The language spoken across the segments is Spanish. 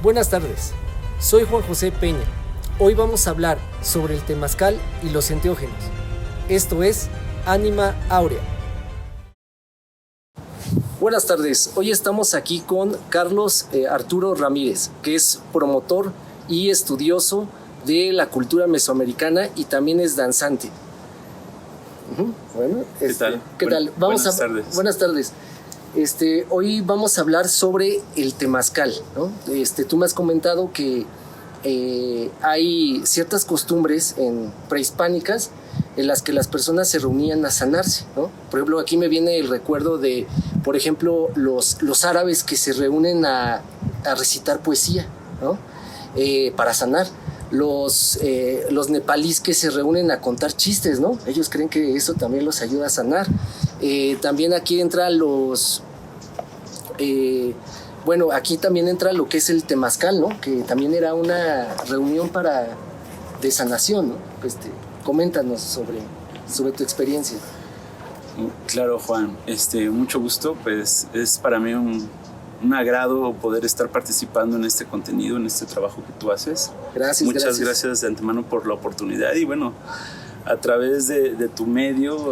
Buenas tardes, soy Juan José Peña. Hoy vamos a hablar sobre el temazcal y los enteógenos. Esto es Ánima Áurea. Buenas tardes, hoy estamos aquí con Carlos Arturo Ramírez, que es promotor y estudioso de la cultura mesoamericana y también es danzante. Bueno, ¿qué tal? ¿Qué tal? Buenas tardes. Buenas tardes. Hoy vamos a hablar sobre el temazcal, ¿no? Tú me has comentado que hay ciertas costumbres prehispánicas en las que las personas se reunían a sanarse, ¿no? Por ejemplo, aquí me viene el recuerdo de, por ejemplo, los árabes que se reúnen a recitar poesía, ¿no? Para sanar. Los nepalíes que se reúnen a contar chistes, ¿no? Ellos creen que eso también los ayuda a sanar. También aquí entra aquí también entra lo que es el temazcal, ¿no? Que también era una reunión de sanación, ¿no? Coméntanos sobre tu experiencia. Claro, Juan, mucho gusto, pues es para mí un agrado poder estar participando en este contenido, en este trabajo que tú haces. Muchas gracias de antemano por la oportunidad y bueno, a través de tu medio,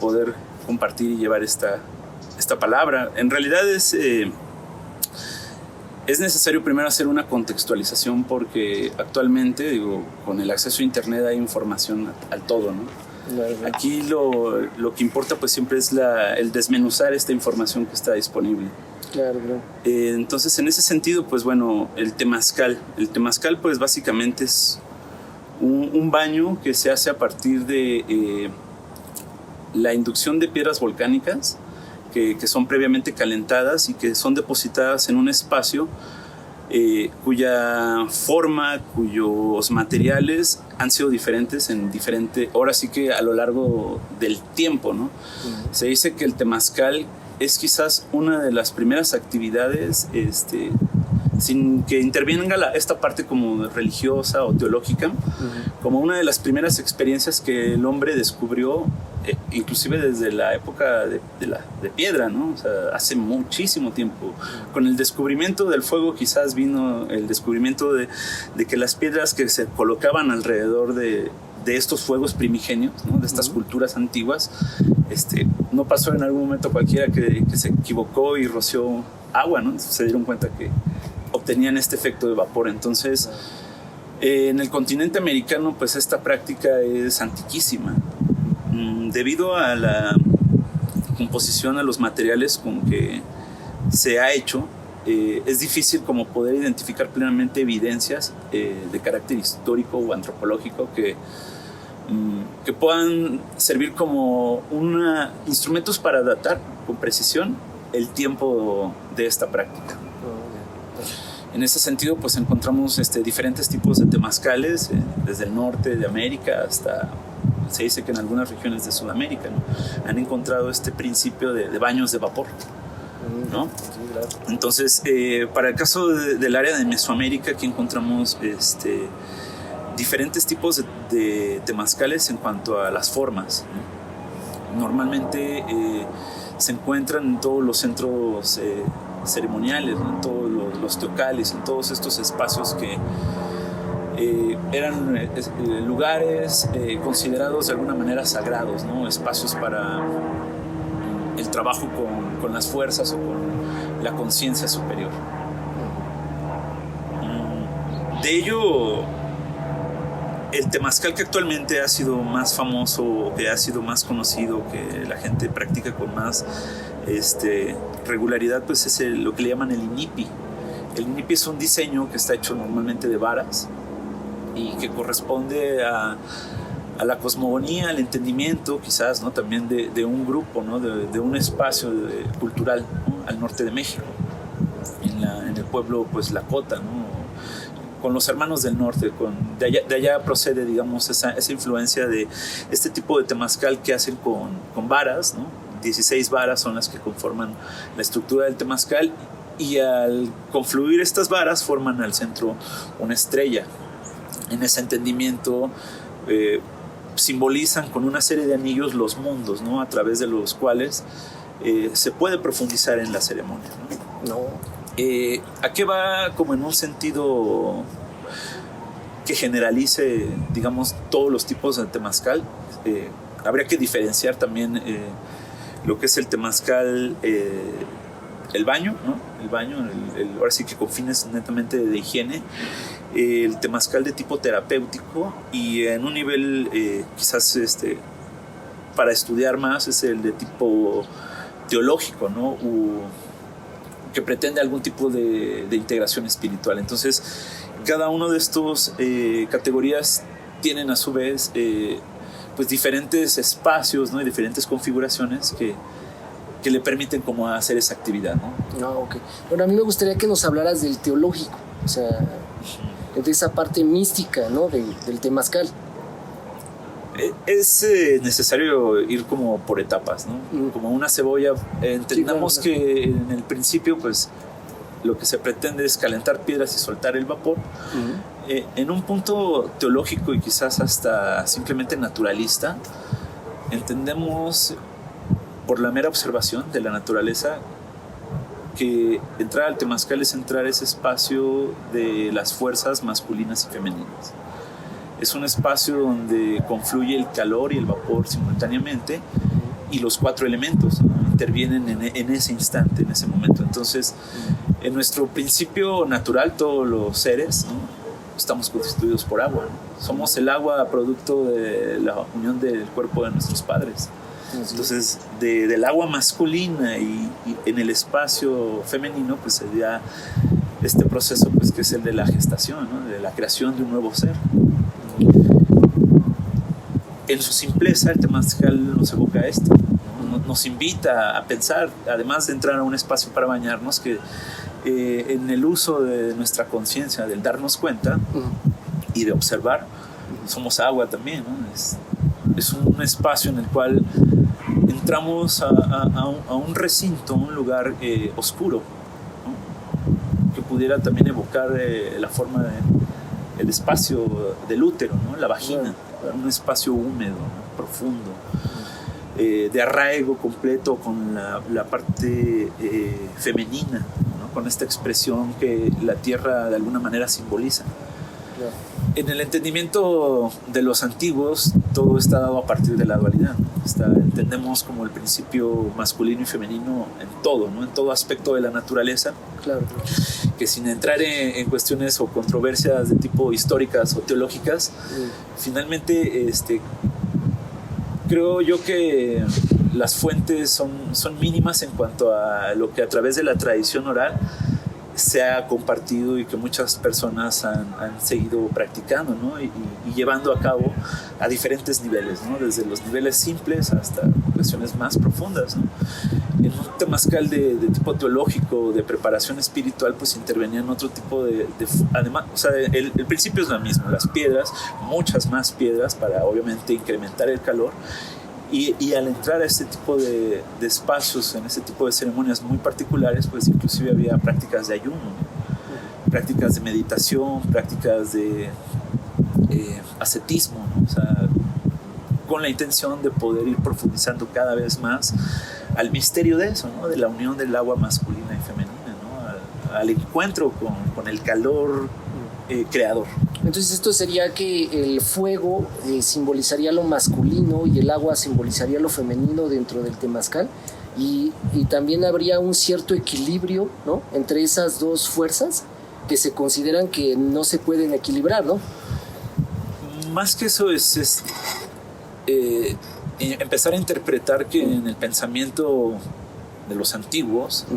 poder compartir y llevar esta palabra. En realidad es necesario primero hacer una contextualización porque actualmente, con el acceso a internet hay información al todo, ¿no? Aquí lo que importa pues siempre es el desmenuzar esta información que está disponible. Claro. Entonces, en ese sentido, pues bueno, el temazcal pues básicamente es un baño que se hace a partir de la inducción de piedras volcánicas que son previamente calentadas y que son depositadas en un espacio cuya forma, cuyos materiales han sido diferentes ahora sí que a lo largo del tiempo, ¿no? Se dice que el temazcal es quizás una de las primeras actividades sin que intervenga esta parte como religiosa o teológica, como una de las primeras experiencias que el hombre descubrió, inclusive desde la época de piedra, ¿no? O sea, hace muchísimo tiempo. Con el descubrimiento del fuego quizás vino el descubrimiento de que las piedras que se colocaban alrededor de estos fuegos primigenios, ¿no? De estas culturas antiguas, no pasó en algún momento cualquiera que se equivocó y roció agua, ¿no? Se dieron cuenta que obtenían este efecto de vapor. Entonces, en el continente americano, pues esta práctica es antiquísima. Debido a la composición, a los materiales con que se ha hecho, es difícil como poder identificar plenamente evidencias de carácter histórico o antropológico que puedan servir como instrumentos para datar con precisión el tiempo de esta práctica. En ese sentido, pues encontramos diferentes tipos de temazcales, desde el norte de América hasta, se dice que en algunas regiones de Sudamérica, ¿no? Han encontrado este principio de baños de vapor, ¿no? Sí, claro. Entonces, para el caso del área de Mesoamérica, aquí encontramos diferentes tipos de temazcales en cuanto a las formas, ¿no? Normalmente se encuentran en todos los centros ceremoniales, ¿no? En todos los teocales, en todos estos espacios que eran lugares considerados de alguna manera sagrados, ¿no? Espacios para el trabajo con las fuerzas o con la conciencia superior. De ello, el temazcal que actualmente ha sido más famoso, que ha sido más conocido, que la gente practica con más regularidad, pues es lo que le llaman el inipi. El inipi es un diseño que está hecho normalmente de varas y que corresponde a la cosmogonía, al entendimiento quizás, ¿no? También de un grupo, ¿no? de un espacio cultural, ¿no? Al norte de México, en el pueblo pues Lakota, ¿no? Con los hermanos del norte, de allá procede, digamos, esa influencia de este tipo de temazcal que hacen con varas, ¿no? 16 varas son las que conforman la estructura del temazcal y al confluir estas varas forman al centro una estrella. En ese entendimiento simbolizan con una serie de anillos los mundos, ¿no? A través de los cuales se puede profundizar en la ceremonia, ¿no? ¿A qué va como en un sentido que generalice, digamos, todos los tipos de temazcal? Habría que diferenciar también lo que es el temazcal, el baño, ¿no? El baño, ahora sí que con fines netamente de higiene, el temazcal de tipo terapéutico, y en un nivel quizás para estudiar más es el de tipo teológico, ¿no? Que pretende algún tipo de integración espiritual. Entonces, cada uno de estos categorías tienen a su vez pues diferentes espacios, ¿no? Y diferentes configuraciones que le permiten como hacer esa actividad, ¿no? Ah, ok. Bueno, a mí me gustaría que nos hablaras del teológico, o sea, de esa parte mística, ¿no? Del temazcal. Es necesario ir como por etapas, ¿no? Como una cebolla. Entendamos sí, claro, que en el principio, pues, lo que se pretende es calentar piedras y soltar el vapor. En un punto teológico y quizás hasta simplemente naturalista, entendemos por la mera observación de la naturaleza que entrar al temazcal es entrar a ese espacio de las fuerzas masculinas y femeninas. Es un espacio donde confluye el calor y el vapor simultáneamente, y los 4 elementos, ¿no? Intervienen en ese instante, en ese momento. Entonces, en nuestro principio natural, todos los seres, ¿no? Estamos constituidos por agua, ¿no? Somos el agua producto de la unión del cuerpo de nuestros padres. Entonces, del agua masculina y en el espacio femenino, pues se da este proceso, pues, que es el de la gestación, ¿no? De la creación de un nuevo ser. En su simpleza, el temazcal nos evoca esto, ¿no? Nos invita a pensar, además de entrar a un espacio para bañarnos, que en el uso de nuestra conciencia, del darnos cuenta y de observar, somos agua también, ¿no? Es un espacio en el cual entramos a un recinto, un lugar oscuro, ¿no? Que pudiera también evocar la forma del espacio del útero, ¿no? La vagina, un espacio húmedo, ¿no? Profundo, de arraigo completo con la parte femenina, ¿no? Con esta expresión que la tierra de alguna manera simboliza. En el entendimiento de los antiguos, todo está dado a partir de la dualidad, ¿no? Entendemos como el principio masculino y femenino en todo, ¿no? En todo aspecto de la naturaleza. Claro. Que sin entrar en cuestiones o controversias de tipo históricas o teológicas, finalmente creo yo que las fuentes son mínimas en cuanto a lo que a través de la tradición oral se ha compartido y que muchas personas han seguido practicando, ¿no? y llevando a cabo a diferentes niveles, ¿no? Desde los niveles simples hasta cuestiones más profundas, ¿no? En un temazcal de tipo teológico, de preparación espiritual, pues intervenían otro tipo además, o sea, el principio es lo mismo, las piedras, muchas más piedras para obviamente incrementar el calor. Y al entrar a este tipo de espacios, en este tipo de ceremonias muy particulares, pues inclusive había prácticas de ayuno, ¿no? Prácticas de meditación, prácticas de ascetismo, ¿no? O sea, con la intención de poder ir profundizando cada vez más al misterio de eso, ¿no? De la unión del agua masculina y femenina, ¿no? Al encuentro con el calor creador. Entonces esto sería que el fuego simbolizaría lo masculino y el agua simbolizaría lo femenino dentro del temazcal, y también habría un cierto equilibrio, ¿no? Entre esas dos fuerzas que se consideran que no se pueden equilibrar, ¿no? Más que eso es empezar a interpretar que en el pensamiento de los antiguos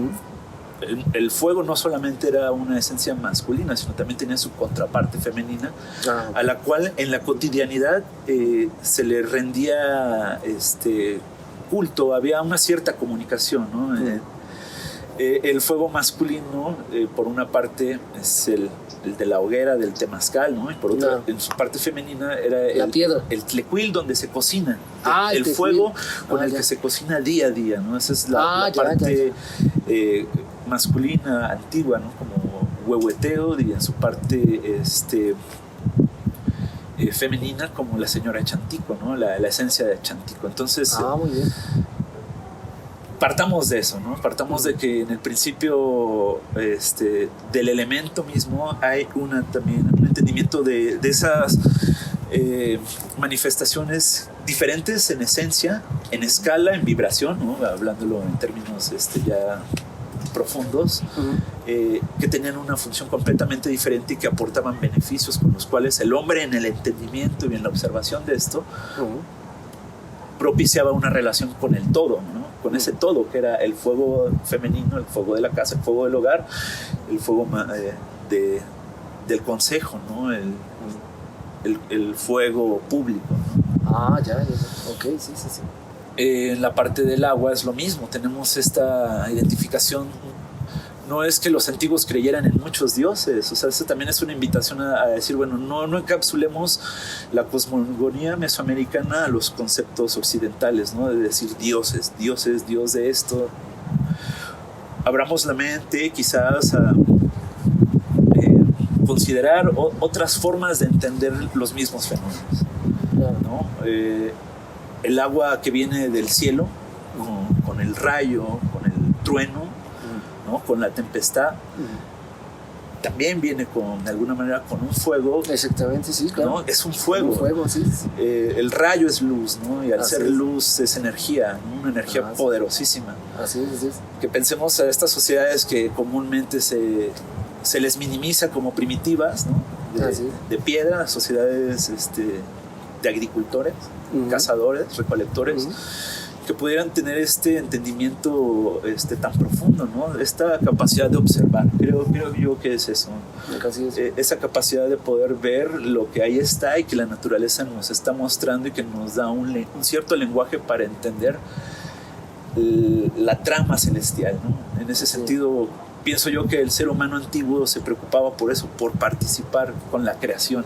el fuego no solamente era una esencia masculina, sino también tenía su contraparte femenina, a la cual en la cotidianidad se le rendía culto, había una cierta comunicación, ¿no? El fuego masculino, por una parte, es el de la hoguera del temazcal, ¿no? Y por otra, en su parte femenina era el tlecuil, donde se cocina. El fuego con el que se cocina día a día, ¿no? Esa es la parte masculina antigua, ¿no? Como huehueteo, y en su parte femenina como la señora Chantico, ¿no? La esencia de Chantico. Entonces, muy bien. partamos de eso, ¿no? Partamos de que en el principio del elemento mismo hay también un entendimiento de esas manifestaciones diferentes en esencia, en escala, en vibración, ¿no? Hablándolo en términos ya profundos, que tenían una función completamente diferente y que aportaban beneficios con los cuales el hombre, en el entendimiento y en la observación de esto, propiciaba una relación con el todo, ¿no? Con ese todo que era el fuego femenino, el fuego de la casa, el fuego del hogar, el fuego del consejo, ¿no? El fuego público, ¿no? Ya. Ok, sí. En la parte del agua es lo mismo, tenemos esta identificación. No es que los antiguos creyeran en muchos dioses, o sea, eso también es una invitación a decir, bueno, no encapsulemos la cosmogonía mesoamericana a los conceptos occidentales, ¿no? De decir dioses, Dios de esto. Abramos la mente quizás a considerar otras formas de entender los mismos fenómenos, ¿no? El agua que viene del cielo, con el rayo, con el trueno, ¿no? Con la tempestad, también viene de alguna manera con un fuego. Exactamente, sí, claro. ¿No? Es un fuego. Sí. El rayo es luz, ¿no? Y al ser luz es energía, ¿no? Una energía poderosísima. Así es. Que pensemos a estas sociedades que comúnmente se les minimiza como primitivas, ¿no? De piedra, sociedades de agricultores, cazadores, recolectores, que pudieran tener este entendimiento tan profundo, ¿no? Esta capacidad de observar, creo yo que es eso. Esa capacidad de poder ver lo que ahí está y que la naturaleza nos está mostrando y que nos da un cierto lenguaje para entender la trama celestial, ¿no? En ese sentido, pienso yo que el ser humano antiguo se preocupaba por eso, por participar con la creación.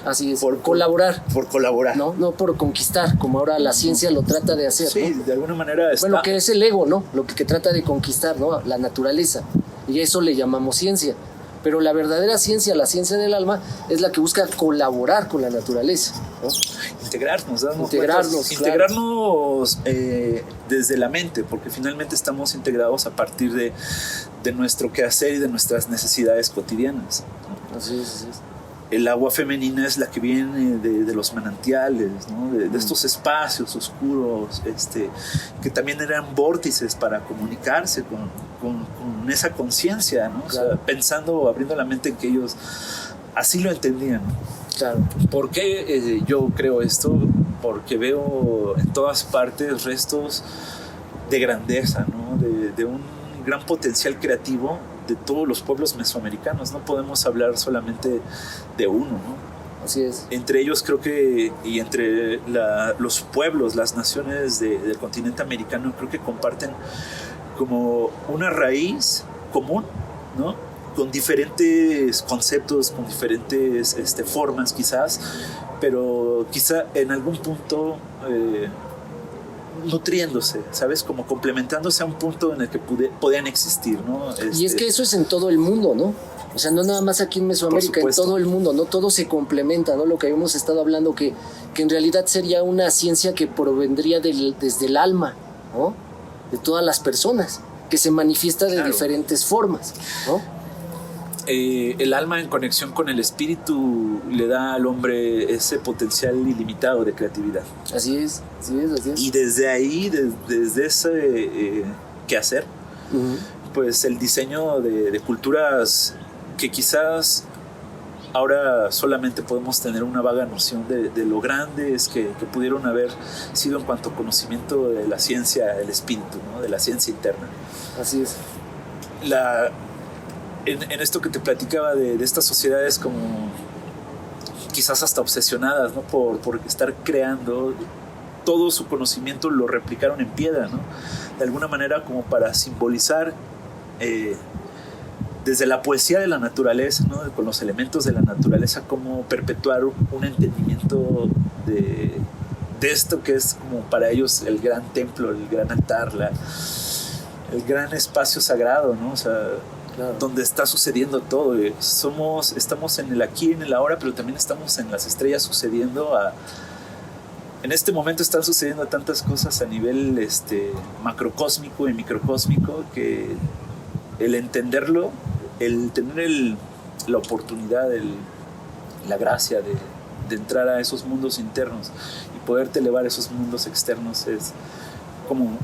Así es, por colaborar. Por colaborar. No por conquistar, como ahora la ciencia lo trata de hacer. Sí, ¿no? de alguna manera Bueno, que es el ego, ¿no? Lo que trata de conquistar, ¿no? La naturaleza. Y eso le llamamos ciencia. Pero la verdadera ciencia, la ciencia del alma, es la que busca colaborar con la naturaleza, ¿no? Integrarnos desde la mente, porque finalmente estamos integrados a partir de nuestro quehacer y de nuestras necesidades cotidianas, ¿no? Así es. El agua femenina es la que viene de los manantiales, ¿no? De estos espacios oscuros, que también eran vórtices para comunicarse con esa conciencia, ¿no? Claro. O sea, pensando, abriendo la mente en que ellos así lo entendían, ¿no? Claro. ¿Por qué yo creo esto? Porque veo en todas partes restos de grandeza, ¿no? De un gran potencial creativo de todos los pueblos mesoamericanos. No podemos hablar solamente de uno, ¿no? Así es. Entre ellos creo que, y entre los pueblos, las naciones del continente americano, creo que comparten como una raíz común, ¿no? Con diferentes conceptos, con diferentes formas quizás, pero quizá en algún punto nutriéndose, ¿sabes? Como complementándose a un punto en el que podían existir, ¿no? Y es que eso es en todo el mundo, ¿no? O sea, no nada más aquí en Mesoamérica, en todo el mundo, ¿no? Todo se complementa, ¿no? Lo que habíamos estado hablando, que en realidad sería una ciencia que provendría desde el alma, ¿no? De todas las personas, que se manifiesta de diferentes formas, ¿no? El alma en conexión con el espíritu le da al hombre ese potencial ilimitado de creatividad. Así es. Y desde ahí, desde ese quehacer, pues el diseño de culturas que quizás ahora solamente podemos tener una vaga noción de lo grandes que pudieron haber sido en cuanto a conocimiento de la ciencia, el espíritu, ¿no? De la ciencia interna. Así es. En esto que te platicaba de estas sociedades como quizás hasta obsesionadas, ¿no? por estar creando, todo su conocimiento lo replicaron en piedra, ¿no? De alguna manera como para simbolizar desde la poesía de la naturaleza, ¿no? Con los elementos de la naturaleza, cómo perpetuar un entendimiento de esto que es como para ellos el gran templo, el gran altar, el gran espacio sagrado, ¿no? O sea, claro, donde está sucediendo todo. Estamos en el aquí, en el ahora, pero también estamos en las estrellas sucediendo en este momento están sucediendo tantas cosas a nivel macrocósmico y microcósmico que el entenderlo, el tener la oportunidad, la gracia de entrar a esos mundos internos y poderte elevar a esos mundos externos es como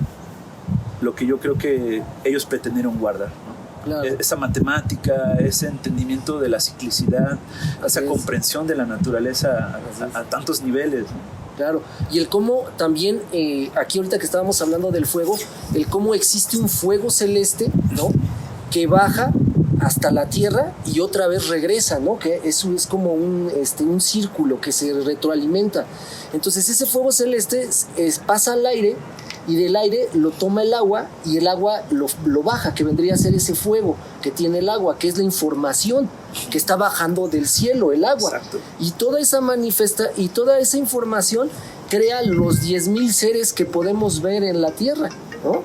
lo que yo creo que ellos pretendieron guardar, ¿no? Claro. Esa matemática, ese entendimiento de la ciclicidad, esa comprensión de la naturaleza a tantos niveles, ¿no? Claro, y el cómo también, aquí ahorita que estábamos hablando del fuego, el cómo existe un fuego celeste, ¿no? Que baja hasta la tierra y otra vez regresa, ¿no? Que eso es como un círculo que se retroalimenta. Entonces ese fuego celeste pasa al aire y del aire lo toma el agua y el agua lo baja, que vendría a ser ese fuego que tiene el agua, que es la información que está bajando del cielo, el agua. Exacto. Y toda esa información crea los 10,000 seres que podemos ver en la tierra, ¿no?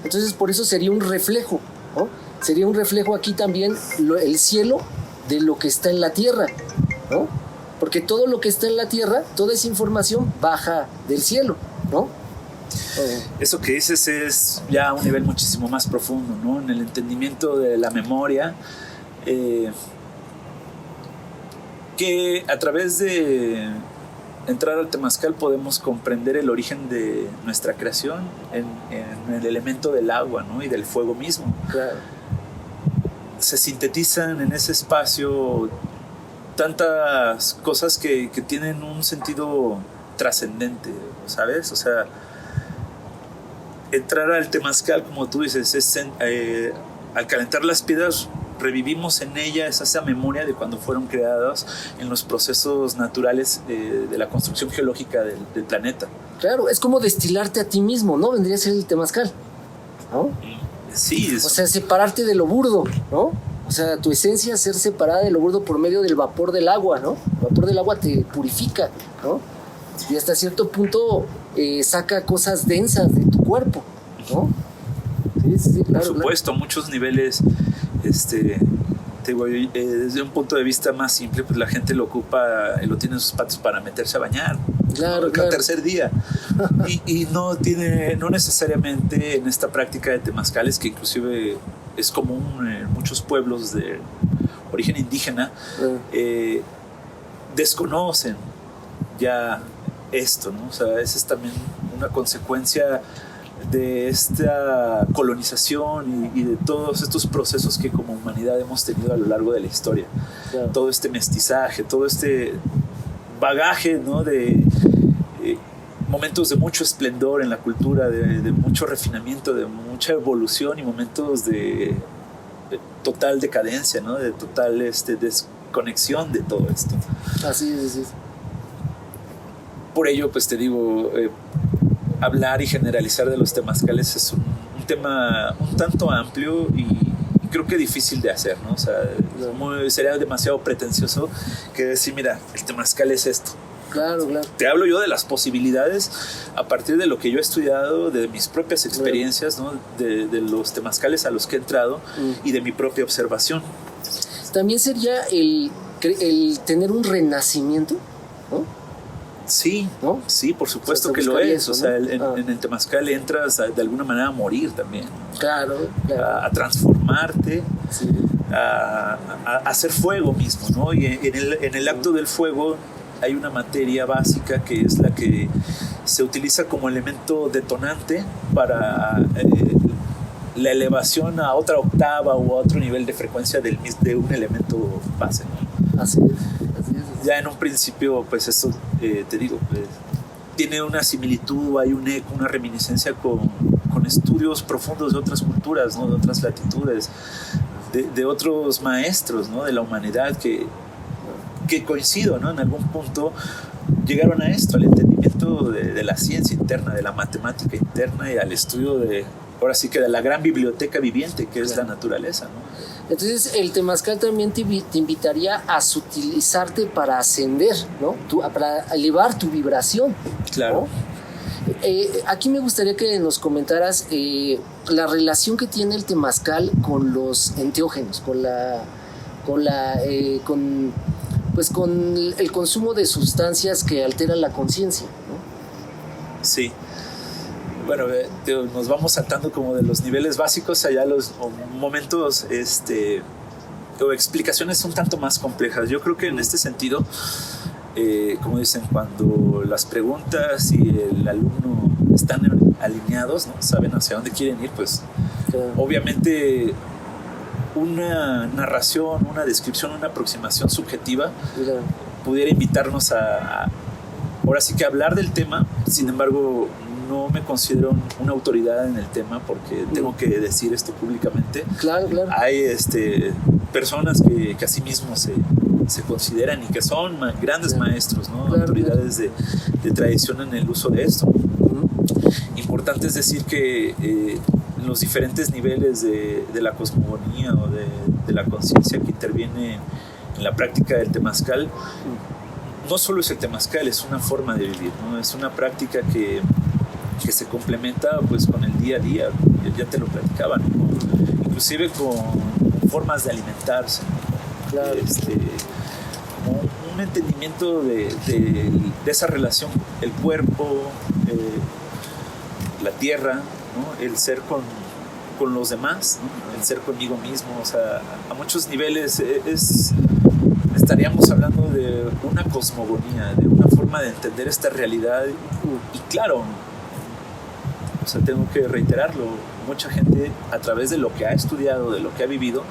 Entonces por eso sería un reflejo, ¿no? Sería un reflejo aquí también el cielo de lo que está en la tierra, ¿no? Porque todo lo que está en la tierra, toda esa información baja del cielo, ¿no? Eso que dices es ya un nivel muchísimo más profundo, ¿no? En el entendimiento de la memoria, que a través de entrar al temazcal podemos comprender el origen de nuestra creación en el elemento del agua, ¿no? Y del fuego mismo. Claro. Se sintetizan en ese espacio tantas cosas que tienen un sentido trascendente, ¿sabes? O sea, entrar al temazcal, como tú dices, al calentar las piedras revivimos en ellas esa memoria de cuando fueron creadas en los procesos naturales de la construcción geológica del planeta. Claro, es como destilarte a ti mismo, ¿no? Vendría a ser el temazcal, ¿no? Sí. O sea, separarte de lo burdo, ¿no? O sea, tu esencia ser separada de lo burdo por medio del vapor del agua, ¿no? El vapor del agua te purifica, ¿no? Y hasta cierto punto saca cosas densas de tu cuerpo, ¿no? Sí, claro. Por supuesto, a muchos niveles, desde un punto de vista más simple, pues la gente lo ocupa y lo tiene en sus patos para meterse a bañar. Claro, Cada tercer día. y no necesariamente en esta práctica de temazcales, que inclusive es común en muchos pueblos de origen indígena, desconocen ya esto, ¿no? O sea, esa es también una consecuencia de esta colonización y de todos estos procesos que como humanidad hemos tenido a lo largo de la historia. Claro. Todo este mestizaje, todo este bagaje, ¿no? De momentos de mucho esplendor en la cultura, de mucho refinamiento, de mucha evolución y momentos de total decadencia, ¿no? De total desconexión de todo esto. Así es. Por ello, pues te digo, hablar y generalizar de los temazcales es un tema un tanto amplio y creo que difícil de hacer, ¿no? O sea, sería demasiado pretencioso que decir, mira, el temazcal es esto. Claro. Te hablo yo de las posibilidades a partir de lo que yo he estudiado, de mis propias experiencias, ¿no? De los temazcales a los que he entrado y de mi propia observación. También sería el tener un renacimiento, ¿no? Sí, ¿no? Sí, por supuesto, o sea, que lo es. Eso, ¿no? O sea, en el temazcal entras de alguna manera a morir también. Claro. A transformarte, sí. a hacer fuego mismo, ¿no? Y en el acto del fuego hay una materia básica que es la que se utiliza como elemento detonante para la elevación a otra octava o a otro nivel de frecuencia de un elemento base, ¿no? Así es. Ya en un principio, pues esto, te digo, tiene una similitud, hay un eco, una reminiscencia con estudios profundos de otras culturas, ¿no? De otras latitudes, de otros maestros, ¿no? De la humanidad que coincido, ¿no? En algún punto llegaron a esto, al entendimiento de la ciencia interna, de la matemática interna y al estudio ahora sí que de la gran biblioteca viviente que es la naturaleza, ¿no? Entonces el temazcal también te invitaría a sutilizarte para ascender, ¿no? Para elevar tu vibración. Claro. ¿No? Aquí me gustaría que nos comentaras la relación que tiene el temazcal con los enteógenos, con el consumo de sustancias que alteran la conciencia, ¿no? Sí. Bueno, nos vamos saltando como de los niveles básicos allá a los momentos o explicaciones un tanto más complejas. Yo creo que en este sentido, como dicen, cuando las preguntas y el alumno están alineados, ¿no? Saben hacia dónde quieren ir, pues claro. Obviamente una narración, una descripción, una aproximación subjetiva claro. Pudiera invitarnos a ahora sí que hablar del tema. Sin embargo, no me considero una autoridad en el tema porque tengo que decir esto públicamente. Claro, claro. Hay personas que a sí mismos se consideran y que son grandes claro. Maestros, ¿no? Claro, autoridades claro. De tradición en el uso de esto. Importante es decir que los diferentes niveles de la cosmogonía o de la conciencia que interviene en la práctica del temazcal, no solo es el temazcal, es una forma de vivir, ¿no? Es una práctica que se complementa pues con el día a día, ya te lo platicaban, ¿no? Inclusive con formas de alimentarse, ¿no? Claro. Como un entendimiento de esa relación, el cuerpo, la tierra, ¿no? El ser con los demás, ¿no? El ser conmigo mismo, o sea, a muchos niveles estaríamos hablando de una cosmogonía, de una forma de entender esta realidad y claro, o sea, tengo que reiterarlo, mucha gente a través de lo que ha estudiado, de lo que ha vivido,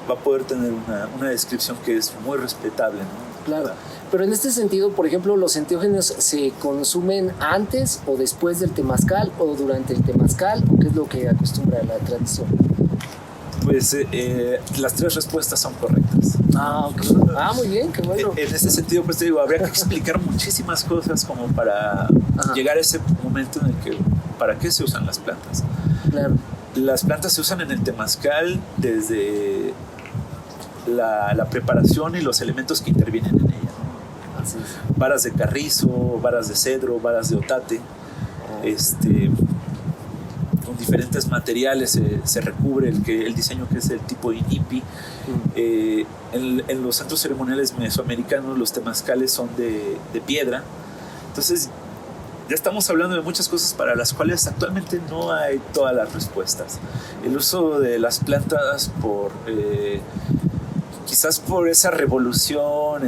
va a poder tener una descripción que es muy respetable, ¿no? Claro, pero en este sentido, por ejemplo, ¿los enteógenos se consumen antes o después del temazcal o durante el temazcal? ¿O qué es lo que acostumbra la tradición? Pues las tres respuestas son correctas. Okay. Muy bien, qué bueno. En ese sentido, pues te digo, habría que explicar muchísimas cosas como para llegar a ese momento en el que, ¿para qué se usan las plantas? Claro. Las plantas se usan en el temazcal desde la preparación y los elementos que intervienen en ella, ¿no? Así es. Varas de carrizo, varas de cedro, varas de otate, con diferentes materiales se recubre el diseño que es el tipo inipi. En los centros ceremoniales mesoamericanos los temazcales son de piedra. Entonces ya estamos hablando de muchas cosas para las cuales actualmente no hay todas las respuestas. El uso de las plantas quizás por esa revolución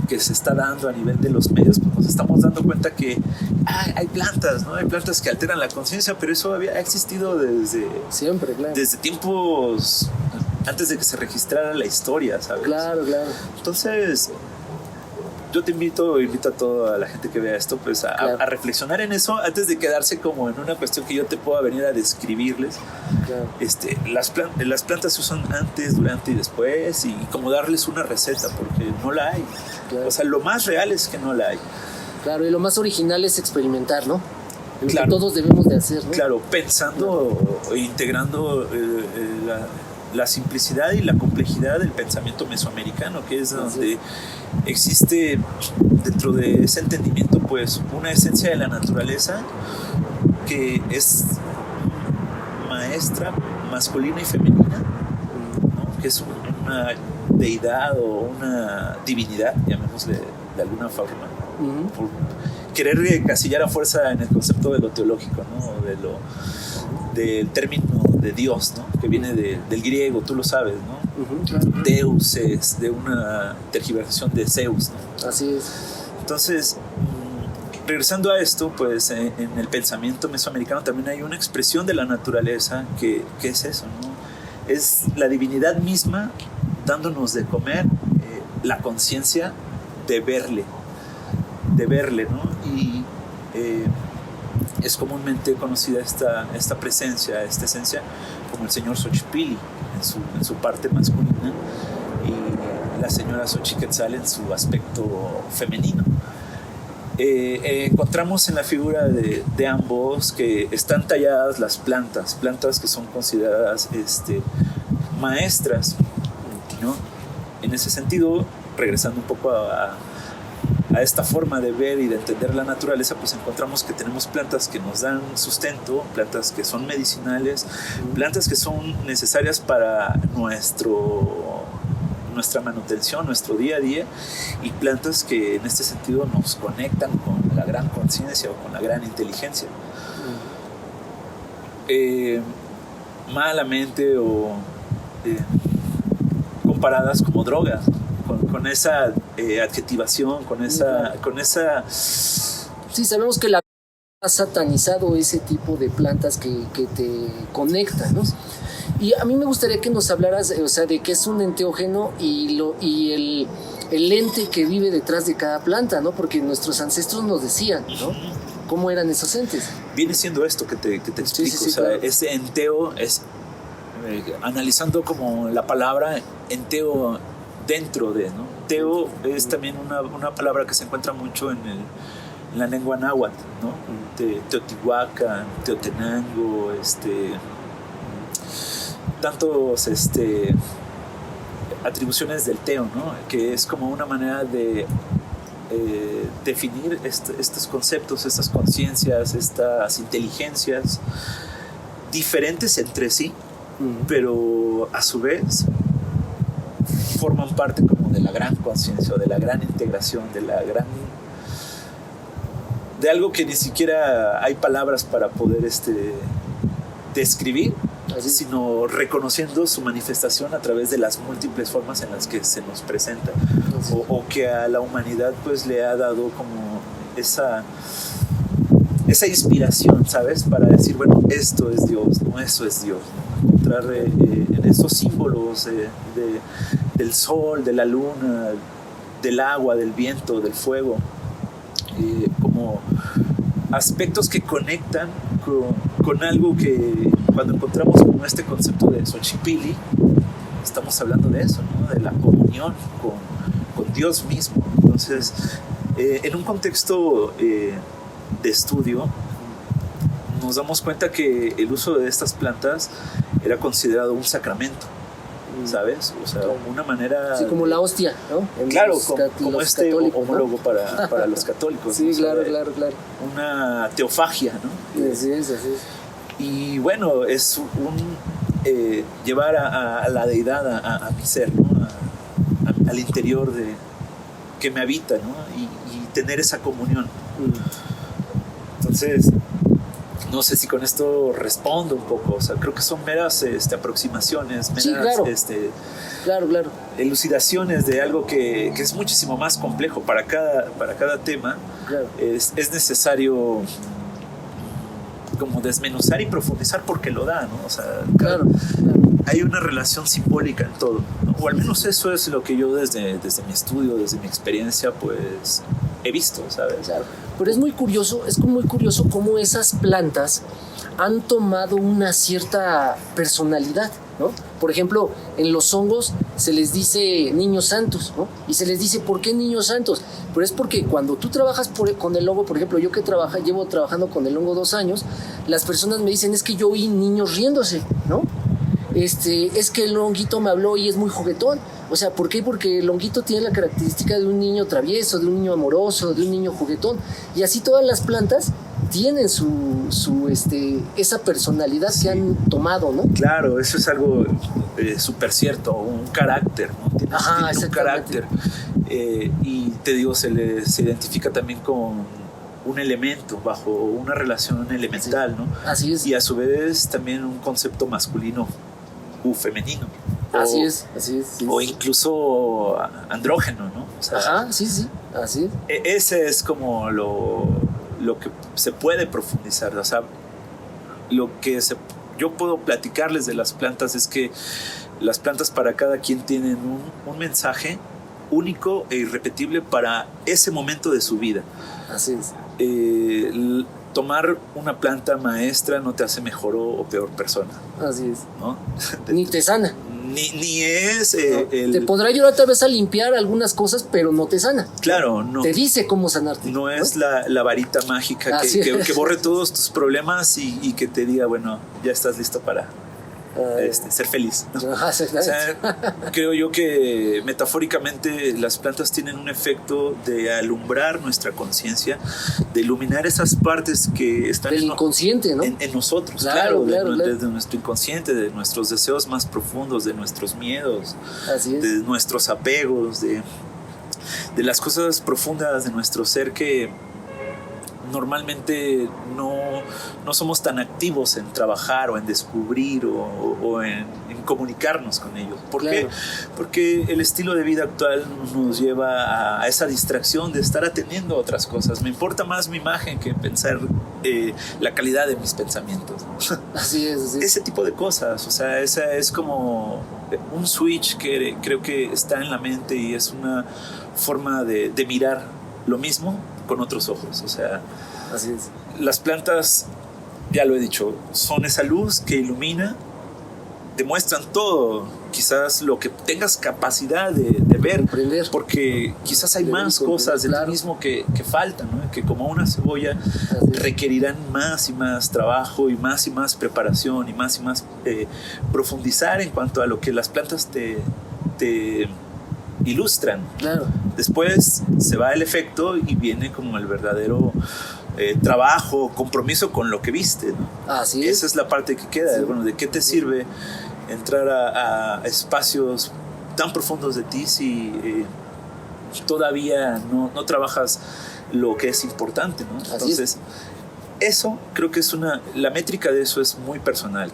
que se está dando a nivel de los medios, pues nos estamos dando cuenta que hay plantas, ¿no? Hay plantas que alteran la conciencia, pero eso ha existido desde siempre, claro. Desde tiempos antes de que se registrara la historia, ¿sabes? Claro, claro. Entonces, yo te invito a toda la gente que vea esto, pues claro. a reflexionar en eso antes de quedarse como en una cuestión que yo te pueda venir a describirles. Claro. Las plantas se usan antes, durante y después, y como darles una receta, porque no la hay. Claro. O sea, lo más real es que no la hay. Claro, y lo más original es experimentar, ¿no? Lo claro. que todos debemos de hacer, ¿no? Claro, pensando e integrando la simplicidad y la complejidad del pensamiento mesoamericano, que es donde existe dentro de ese entendimiento pues una esencia de la naturaleza que es maestra masculina y femenina, ¿no? Que es una deidad o una divinidad, llamémosle de alguna forma, por querer encasillar a fuerza en el concepto de lo teológico, ¿no? Del término de Dios, ¿no? Que viene del griego, tú lo sabes, ¿no? Claro. Deus es de una tergiversación de Zeus, ¿no? Así es. Entonces, regresando a esto, pues en el pensamiento mesoamericano también hay una expresión de la naturaleza que es eso, ¿no? Es la divinidad misma dándonos de comer la conciencia de verle, ¿no? Y es comúnmente conocida esta presencia, esta esencia, como el señor Xochipilli en su parte masculina y la señora Xochiquetzal en su aspecto femenino. Encontramos en la figura de ambos que están talladas las plantas que son consideradas maestras, ¿no? En ese sentido, regresando un poco a esta forma de ver y de entender la naturaleza, pues encontramos que tenemos plantas que nos dan sustento, plantas que son medicinales, plantas que son necesarias para nuestra manutención, nuestro día a día, y plantas que en este sentido nos conectan con la gran conciencia o con la gran inteligencia. Malamente o comparadas como drogas, con esa adjetivación, con esa... Sí, sabemos que la ha satanizado ese tipo de plantas que te conectan, ¿no? Y a mí me gustaría que nos hablaras, o sea, de qué es un enteógeno y el ente que vive detrás de cada planta, ¿no? Porque nuestros ancestros nos decían, ¿no? ¿Cómo eran esos entes? Viene siendo esto que te explico. Sí, o sea, claro. Ese enteo es, analizando como la palabra enteo dentro de, ¿no? Teo es también una palabra que se encuentra mucho en la lengua náhuatl, ¿no? Teotihuacán, Teotenango, tantos atribuciones del teo, ¿no? Que es como una manera de definir estos conceptos, estas conciencias, estas inteligencias diferentes entre sí, pero a su vez forman parte como de la gran conciencia o de la gran integración, de algo que ni siquiera hay palabras para poder describir, sino reconociendo su manifestación a través de las múltiples formas en las que se nos presenta, o que a la humanidad pues le ha dado como esa inspiración, ¿sabes? Para decir, bueno, esto es Dios, ¿no? Eso es Dios, ¿no? Encontrar en esos símbolos del sol, de la luna, del agua, del viento, del fuego, como aspectos que conectan con algo que cuando encontramos como este concepto de Xochipilli, estamos hablando de eso, ¿no? De la comunión con Dios mismo. Entonces, en un contexto de estudio, nos damos cuenta que el uso de estas plantas era considerado un sacramento, ¿sabes? O sea, una manera... Sí, como la hostia, ¿no? Claro, como homólogo, ¿no? para los católicos. Sí, ¿no? claro. Una teofagia, ¿no? Así es. Y bueno, es llevar a la deidad a mi ser, ¿no? Al interior que me habita, ¿no? Y tener esa comunión. Entonces, no sé si con esto respondo un poco. O sea, creo que son meras aproximaciones, meras sí, claro. Elucidaciones de algo que es muchísimo más complejo para cada tema. Claro. Es necesario como desmenuzar y profundizar porque lo da, ¿no? O sea, claro. Hay una relación simbólica en todo, ¿no? O al menos eso es lo que yo desde mi estudio, desde mi experiencia, pues he visto, ¿sabes? Claro. Pero es muy curioso cómo esas plantas han tomado una cierta personalidad, ¿no? Por ejemplo, en los hongos se les dice niños santos, ¿no? Y se les dice, ¿por qué niños santos? Pero es porque cuando tú trabajas con el hongo, por ejemplo, yo que llevo trabajando con el hongo 2 años, las personas me dicen, es que yo oí niños riéndose, ¿no? Es que el honguito me habló y es muy juguetón. O sea, ¿por qué? Porque el honguito tiene la característica de un niño travieso, de un niño amoroso, de un niño juguetón. Y así todas las plantas tienen esa personalidad que han tomado, ¿no? Claro, eso es algo súper cierto, un carácter, ¿no? Tiene un carácter. Y te digo, se identifica también con un elemento, bajo una relación elemental, ¿no? Así es. Y a su vez también un concepto masculino u femenino. Así es. O incluso andrógeno, ¿no? O sea, ajá, sí, así es. Ese es como lo que se puede profundizar. O sea, yo puedo platicarles de las plantas es que las plantas para cada quien tienen un mensaje único e irrepetible para ese momento de su vida. Así es. Tomar una planta maestra no te hace mejor o peor persona. Así es. ¿No? Ni te sana. Ni es te podrá ayudar tal vez a limpiar algunas cosas, pero no te sana. Claro, no. Te dice cómo sanarte. No es la varita mágica que borre todos tus problemas y que te diga, bueno, ya estás listo para ser feliz, ¿no? O sea, creo yo que metafóricamente las plantas tienen un efecto de alumbrar nuestra conciencia, de iluminar esas partes que están del inconsciente, ¿no? en nosotros, claro. Desde nuestro inconsciente, de nuestros deseos más profundos, de nuestros miedos, así es. De nuestros apegos, de las cosas profundas de nuestro ser que no somos tan activos en trabajar o en descubrir o en comunicarnos con ellos. ¿Por qué? Porque el estilo de vida actual nos lleva a esa distracción de estar atendiendo a otras cosas. Me importa más mi imagen que pensar la calidad de mis pensamientos. Así es. Ese tipo de cosas, o sea, esa es como un switch que creo que está en la mente y es una forma de mirar lo mismo con otros ojos. O sea, así es. Las plantas, ya lo he dicho, son esa luz que ilumina, demuestran todo, quizás lo que tengas capacidad de ver, comprender, porque quizás hay más cosas de ti mismo que faltan, ¿no? Que como una cebolla requerirán más y más trabajo y más preparación y más profundizar en cuanto a lo que las plantas te ilustran. Claro. Después se va el efecto y viene como el verdadero trabajo, compromiso con lo que viste, ¿no? Así es. Esa es la parte que queda. Bueno, ¿de qué te sirve entrar a espacios tan profundos de ti si todavía no trabajas lo que es importante, ¿no? Entonces, eso creo que la métrica de eso es muy personal.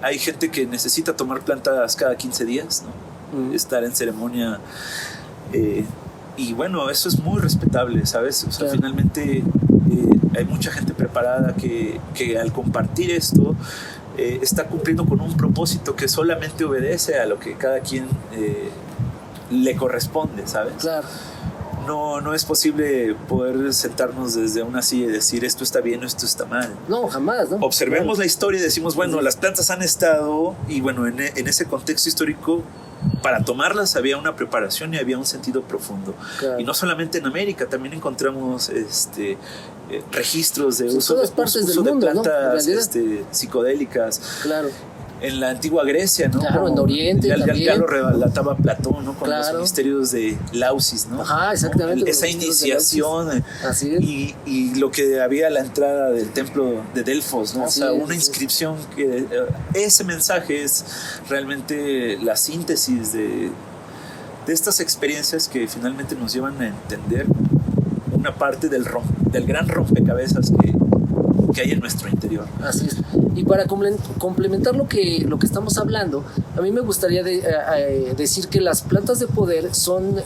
Hay gente que necesita tomar plantas cada 15 días, ¿no? Estar en ceremonia, y bueno, eso es muy respetable, ¿sabes? O sea, finalmente hay mucha gente preparada que al compartir esto está cumpliendo con un propósito que solamente obedece a lo que cada quien le corresponde, ¿sabes? Claro. No es posible poder sentarnos desde una silla y decir esto está bien o esto está mal. No, jamás, ¿no? Observemos la historia y decimos, bueno, las plantas han estado, y bueno, en ese contexto histórico, para tomarlas había una preparación y había un sentido profundo. Claro. Y no solamente en América, también encontramos registros de uso de plantas, ¿no? Psicodélicas. Claro. En la antigua Grecia, ¿no? Claro, en Oriente ya lo relataba Platón, ¿no? Con los misterios de Lausis, ¿no? Ajá, exactamente. ¿No? Esa iniciación. Así es. Y lo que había a la entrada del templo de Delfos, ¿no? Así o sea, una inscripción que ese mensaje es realmente la síntesis de estas experiencias que finalmente nos llevan a entender una parte del gran rompecabezas que hay en nuestro interior. Así es. Y para complementar lo que estamos hablando, a mí me gustaría decir que las plantas de poder son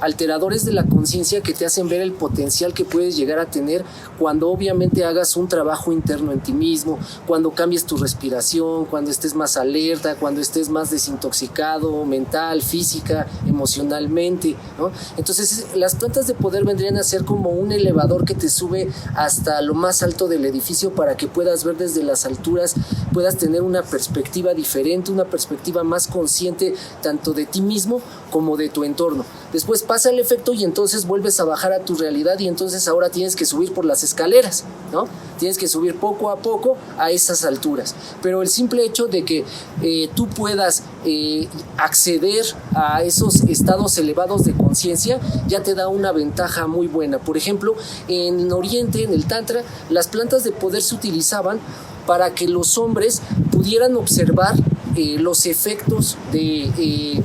alteradores de la conciencia que te hacen ver el potencial que puedes llegar a tener cuando obviamente hagas un trabajo interno en ti mismo, cuando cambies tu respiración, cuando estés más alerta, cuando estés más desintoxicado mental, física, emocionalmente, ¿no? Entonces las plantas de poder vendrían a ser como un elevador que te sube hasta lo más alto del edificio para que puedas ver desde las alturas, puedas tener una perspectiva diferente, una perspectiva más consciente tanto de ti mismo como de tu entorno. Después pasa el efecto y entonces vuelves a bajar a tu realidad y entonces ahora tienes que subir por las escaleras, ¿no? Tienes que subir poco a poco a esas alturas. Pero el simple hecho de que tú puedas acceder a esos estados elevados de conciencia ya te da una ventaja muy buena. Por ejemplo, en Oriente, en el Tantra, las plantas de poder se utilizaban para que los hombres pudieran observar los efectos del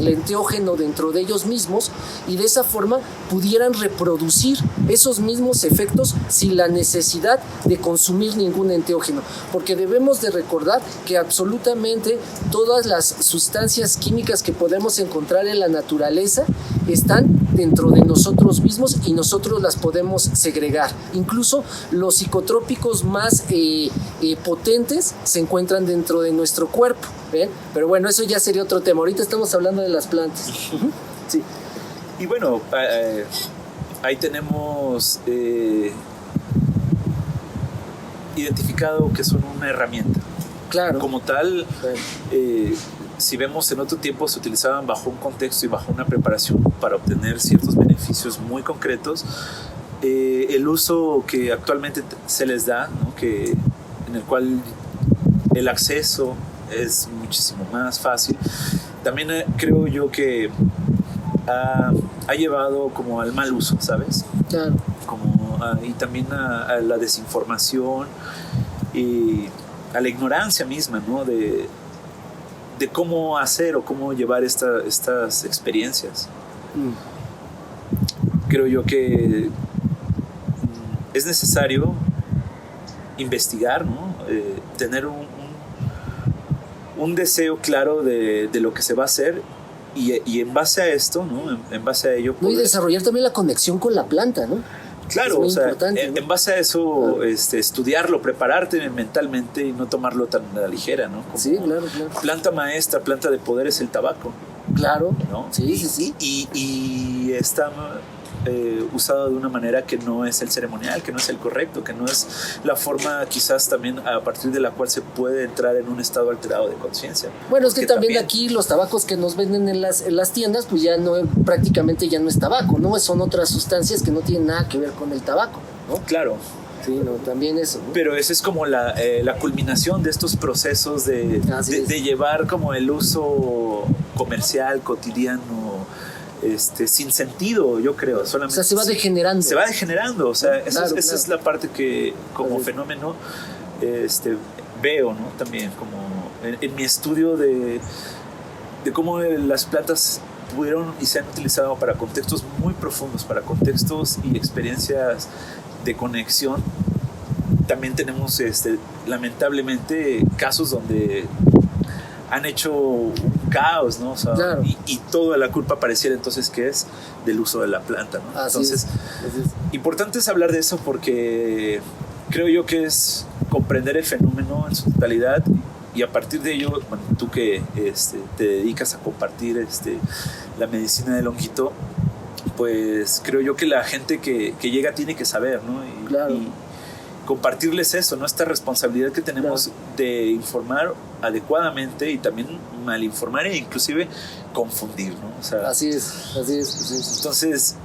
enteógeno dentro de ellos mismos y de esa forma pudieran reproducir esos mismos efectos sin la necesidad de consumir ningún enteógeno, porque debemos de recordar que absolutamente todas las sustancias químicas que podemos encontrar en la naturaleza están dentro de nosotros mismos y nosotros las podemos segregar. Incluso los psicotrópicos más potentes se encuentran dentro de nuestro cuerpo, ¿ven? Pero bueno, eso ya sería otro tema. Ahorita estamos hablando de las plantas. Sí. Y bueno, ahí tenemos identificado que son una herramienta. Claro. Como tal, si vemos en otro tiempo se utilizaban bajo un contexto y bajo una preparación para obtener ciertos beneficios muy concretos. El uso que actualmente se les da, ¿no? En el cual el acceso es muchísimo más fácil, también creo yo que ha llevado como al mal uso, ¿sabes? Claro. Y también a la desinformación y a la ignorancia misma, ¿no? De cómo hacer o cómo llevar estas experiencias. Creo yo que es necesario investigar, ¿no? Tener un deseo claro de lo que se va a hacer y en base a esto, ¿no? En base a ello y desarrollar también la conexión con la planta, ¿no? Claro, o sea, en ¿no? base a eso, estudiarlo, prepararte mentalmente y no tomarlo tan a la ligera, ¿no? Como sí, claro. planta maestra, planta de poder es el tabaco. Claro, ¿no? Sí. Y está usado de una manera que no es el ceremonial, que no es el correcto, que no es la forma quizás también a partir de la cual se puede entrar en un estado alterado de conciencia. Bueno, es que también aquí los tabacos que nos venden en las tiendas, pues ya no, prácticamente ya no es tabaco, ¿no? Son otras sustancias que no tienen nada que ver con el tabaco, ¿no? Claro. Sí, no, también eso, ¿no? Pero esa es como la culminación de estos procesos de llevar como el uso comercial, cotidiano, sin sentido, yo creo. Solamente, o sea, se va degenerando. Se va degenerando, o sea, claro, esa es la parte que como fenómeno veo, ¿no? También como en mi estudio de cómo las plantas pudieron y se han utilizado para contextos muy profundos, para contextos y experiencias de conexión. También tenemos lamentablemente casos donde han hecho un caos, ¿no? O sea, claro. y toda la culpa pareciera entonces que es del uso de la planta, ¿no? Así entonces, es. Importante es hablar de eso porque creo yo que es comprender el fenómeno en su totalidad y a partir de ello, bueno, tú que te dedicas a compartir la medicina del honguito, pues creo yo que la gente que llega tiene que saber, ¿no? Y compartirles eso, ¿no? Esta responsabilidad que tenemos de informar adecuadamente y también malinformar e inclusive confundir, ¿no? O sea, así es. Entonces,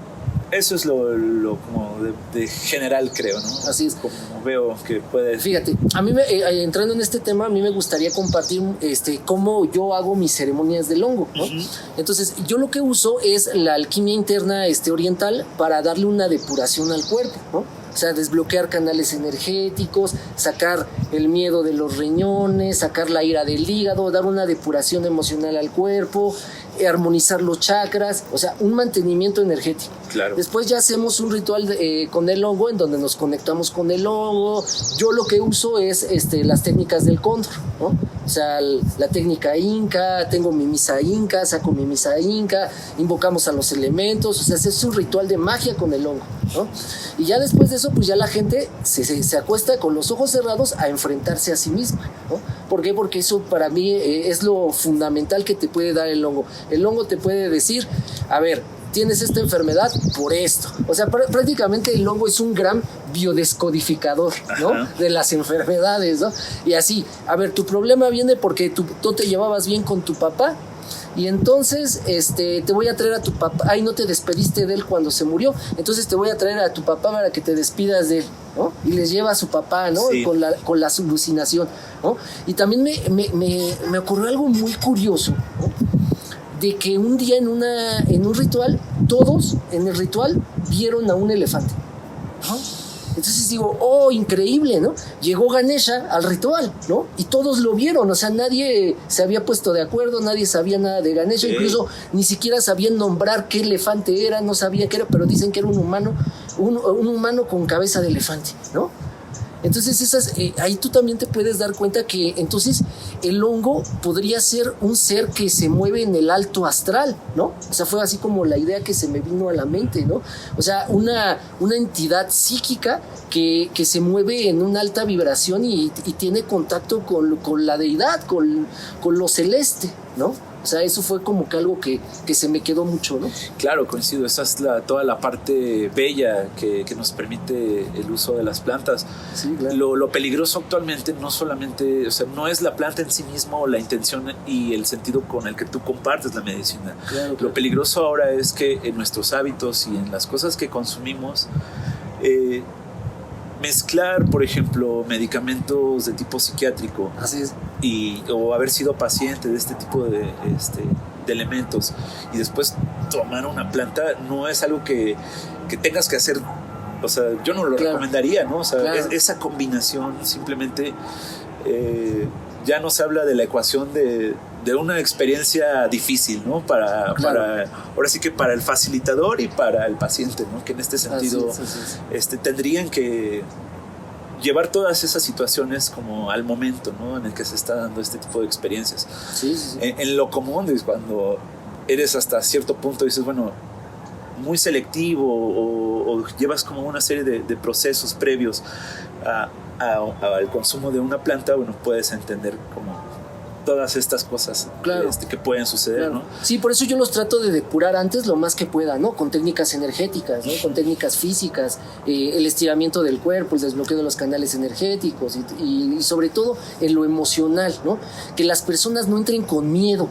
eso es lo como de general, creo, ¿no? Así es. Como veo que puede... Fíjate, a mí entrando en este tema, a mí me gustaría compartir cómo yo hago mis ceremonias del hongo, ¿no? Uh-huh. Entonces, yo lo que uso es la alquimia interna oriental para darle una depuración al cuerpo, ¿no? O sea, desbloquear canales energéticos, sacar el miedo de los riñones, sacar la ira del hígado, dar una depuración emocional al cuerpo, armonizar los chakras, o sea, un mantenimiento energético. Claro. Después ya hacemos un ritual con el hongo en donde nos conectamos con el hongo. Yo lo que uso es las técnicas del cóndor, ¿no? O sea, la técnica inca, tengo mi misa inca, saco mi misa inca, invocamos a los elementos, o sea, es un ritual de magia con el hongo, ¿no? Y ya después de eso, pues ya la gente se acuesta con los ojos cerrados a enfrentarse a sí misma, ¿no? ¿Por qué? Porque eso para mí es lo fundamental que te puede dar el hongo. El hongo te puede decir, a ver, tienes esta enfermedad por esto. O sea, prácticamente el hongo es un gran biodescodificador, ¿no? Ajá. De las enfermedades, ¿no? Y así, a ver, tu problema viene porque tú te llevabas bien con tu papá y entonces te voy a traer a tu papá. Ay, no te despediste de él cuando se murió, entonces te voy a traer a tu papá para que te despidas de él, ¿no? Y les lleva a su papá, ¿no? Sí. Con la alucinación, ¿no? Y también me ocurrió algo muy curioso, ¿no? De que un día en un ritual, todos en el ritual vieron a un elefante, ¿no? Entonces digo, oh, increíble, ¿no? Llegó Ganesha al ritual, ¿no? Y todos lo vieron, o sea, nadie se había puesto de acuerdo, nadie sabía nada de Ganesha, sí. Incluso ni siquiera sabían nombrar qué elefante era, no sabía qué era, pero dicen que era un humano con cabeza de elefante, ¿no? Entonces ahí tú también te puedes dar cuenta que entonces el hongo podría ser un ser que se mueve en el alto astral, ¿no? O sea, fue así como la idea que se me vino a la mente, ¿no? O sea, una entidad psíquica que se mueve en una alta vibración y tiene contacto con la deidad, con lo celeste, ¿no? O sea, eso fue como que algo que se me quedó mucho, ¿no? Claro, coincido. Esa es toda la parte bella que nos permite el uso de las plantas. Sí, claro. Lo peligroso actualmente no solamente, o sea, no es la planta en sí mismo, la intención y el sentido con el que tú compartes la medicina. Claro. Lo peligroso ahora es que en nuestros hábitos y en las cosas que consumimos, mezclar, por ejemplo, medicamentos de tipo psiquiátrico. Así es. O haber sido paciente de este tipo de elementos y después tomar una planta no es algo que tengas que hacer. O sea, yo no lo recomendaría, ¿no? O sea, claro. Esa combinación simplemente ya no se habla de la ecuación de de una experiencia difícil, ¿no? Claro. Ahora sí que para el facilitador y para el paciente, ¿no? Que en este sentido Así es. Tendrían que llevar todas esas situaciones como al momento, ¿no? En el que se está dando este tipo de experiencias. Sí. En lo común, cuando eres hasta cierto punto, dices, bueno, muy selectivo o llevas como una serie de procesos previos al consumo de una planta, bueno, puedes entender como todas estas cosas Claro. que pueden suceder, Claro. ¿no? Sí, por eso yo los trato de depurar antes lo más que pueda, ¿no? Con técnicas energéticas, ¿no? Con técnicas físicas, el estiramiento del cuerpo, el desbloqueo de los canales energéticos y sobre todo en lo emocional, ¿no? Que las personas no entren con miedo.